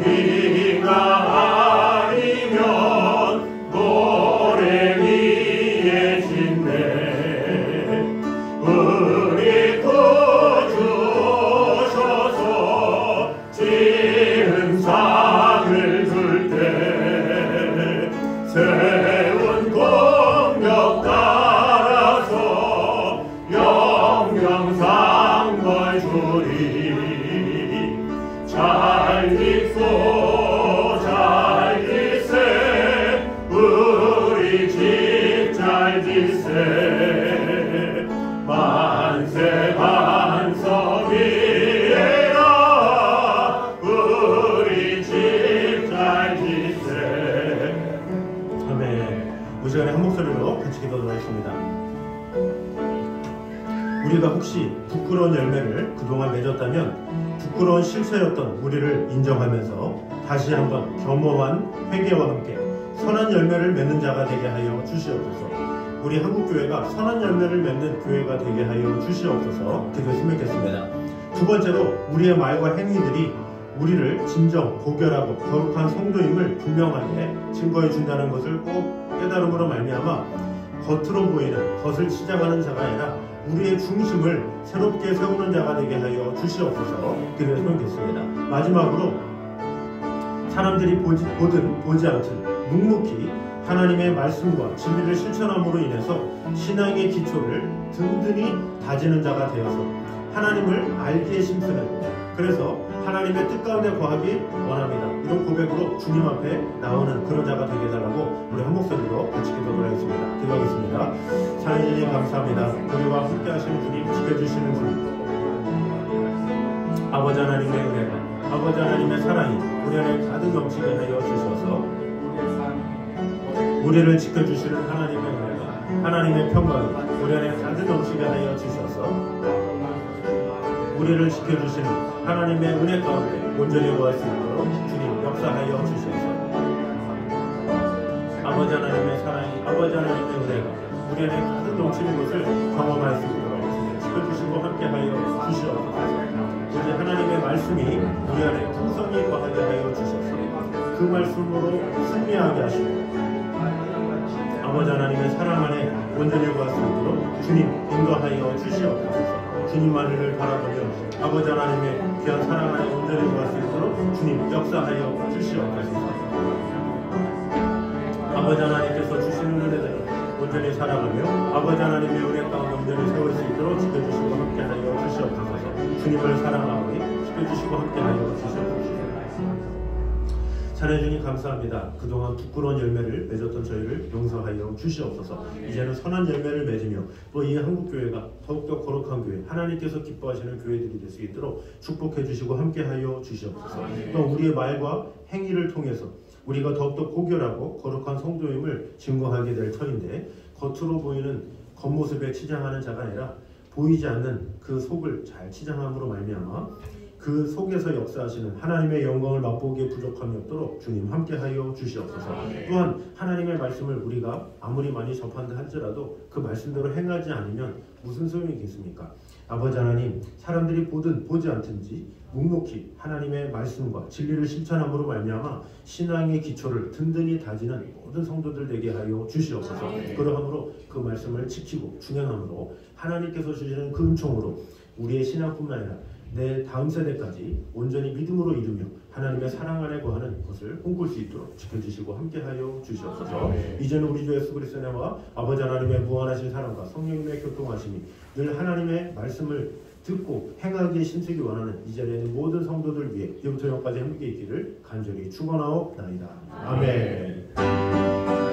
S2: 너희가 아니면 모래 위에 짓네 우리 구주셔서 지은 상을 줄 때 세운 공력 따라서 영영상걸 주리 잘 짓소 잘 짓세 우리 집 잘 짓세 만세 만서 위에라 우리 집 잘 짓세.
S1: 아멘. 이 시간에 한 목소리로 같이 기도하겠습니다. 우리가 혹시 부끄러운 열매를 그동안 맺었다면 부끄러운 실체였던 우리를 인정하면서 다시 한번 겸허한 회개와 함께 선한 열매를 맺는 자가 되게 하여 주시옵소서. 우리 한국교회가 선한 열매를 맺는 교회가 되게 하여 주시옵소서. 기도했으면 좋겠습니다. 두 번째로 우리의 말과 행위들이 우리를 진정, 고결하고 거룩한 성도임을 분명하게 증거해 준다는 것을 꼭 깨달음으로 말미암아 겉으로 보이는 것을 치장하는 자가 아니라 우리의 중심을 새롭게 세우는 자가 되게 하여 주시옵소서. 기도했으면 좋겠습니다. 마지막으로 사람들이 보든 보지 않든 묵묵히 하나님의 말씀과 진리를 실천함으로 인해서 신앙의 기초를 든든히 다지는 자가 되어서 하나님을 알기에 힘쓰는, 그래서 하나님의 뜻 가운데 거하기 원합니다. 이런 고백으로 주님 앞에 나오는 그런 자가 되게 해달라고 우리 한 목소리로 같이 기도를 하겠습니다. 기도하겠습니다. 사랑해 주님 감사합니다. 우리와 함께 하시는 주님, 지켜주시는 주님, 아버지 하나님의 은혜가, 아버지 하나님의 사랑이 우리 안에 가득 넘치게 하여 주셔서 우리를 지켜주시는 하나님의 은혜가, 하나님의 평강이 우리 안에 가득 넘치게 하여 주셔서 우리를 지켜주시는 하나님의 은혜 가운데 온전히 거할 수 있도록 주님 역사하여 주셔서 아버지 하나님의 사랑이, 아버지 하나님의 은혜가 우리 안에 가득 넘치는 것을 경험할 수 있도록 지켜주시고 함께하여 주시옵소서. 우리 하나님의 말씀이 우리 안에 풍성히 거하게 하여 주셔서 그 말씀으로 승리하게 하시고 아버지 하나님의 사랑 안에 온전히 거할 수 있도록 주님 인도하여 주시옵소서. 주님만을 바라보며 아버지 하나님의 귀한 사랑 안에 온전히 거할 수 있도록 주님 역사하여 주시옵소서. 아버지 하나님께서 주시는 은혜들을 온전히 살아가며 아버지 하나님의 은혜 가운데 온전히 세울 수 있도록 지켜주시고 함께하여 주시옵소서. 주님을 사랑하오니 지켜주시고 함께하여 주시옵소서. 찬양 주님 감사합니다. 그동안 부끄러운 열매를 맺었던 저희를 용서하여 주시옵소서. 이제는 선한 열매를 맺으며 또 이 한국교회가 더욱더 거룩한 교회, 하나님께서 기뻐하시는 교회들이 될 수 있도록 축복해 주시고 함께하여 주시옵소서. 또 우리의 말과 행위를 통해서 우리가 더욱더 고결하고 거룩한 성도임을 증거하게 될 터인데 겉으로 보이는 겉모습에 치장하는 자가 아니라 보이지 않는 그 속을 잘 치장함으로 말미암아 그 속에서 역사하시는 하나님의 영광을 맛보기에 부족함이 없도록 주님 함께하여 주시옵소서. 또한 하나님의 말씀을 우리가 아무리 많이 접한다 할지라도 그 말씀대로 행하지 않으면 무슨 소용이 있겠습니까? 아버지 하나님, 사람들이 보든 보지 않든지 묵묵히 하나님의 말씀과 진리를 실천함으로 말미암아 신앙의 기초를 든든히 다지는 모든 성도들 되게 하여 주시옵소서. 그러함으로 그 말씀을 지키고 준행함으로 하나님께서 주시는 그 은총으로 우리의 신앙뿐만 아니라 내 다음 세대까지 온전히 믿음으로 이루며 하나님의 사랑 안에 거하는 것을 꿈꿀 수 있도록 지켜주시고 함께하여 주시옵소서. 이제는 우리 주 예수 그리스도의 은혜와 아버지 하나님의 무한하신 사랑과 성령님의 교통하심이 늘 하나님의 말씀을 듣고 행하기에 힘쓰기 원하는 이 자리에 있는 모든 성도들 위해 이부터 영까지 함께 있기를 간절히 축원하옵나이다. 아멘.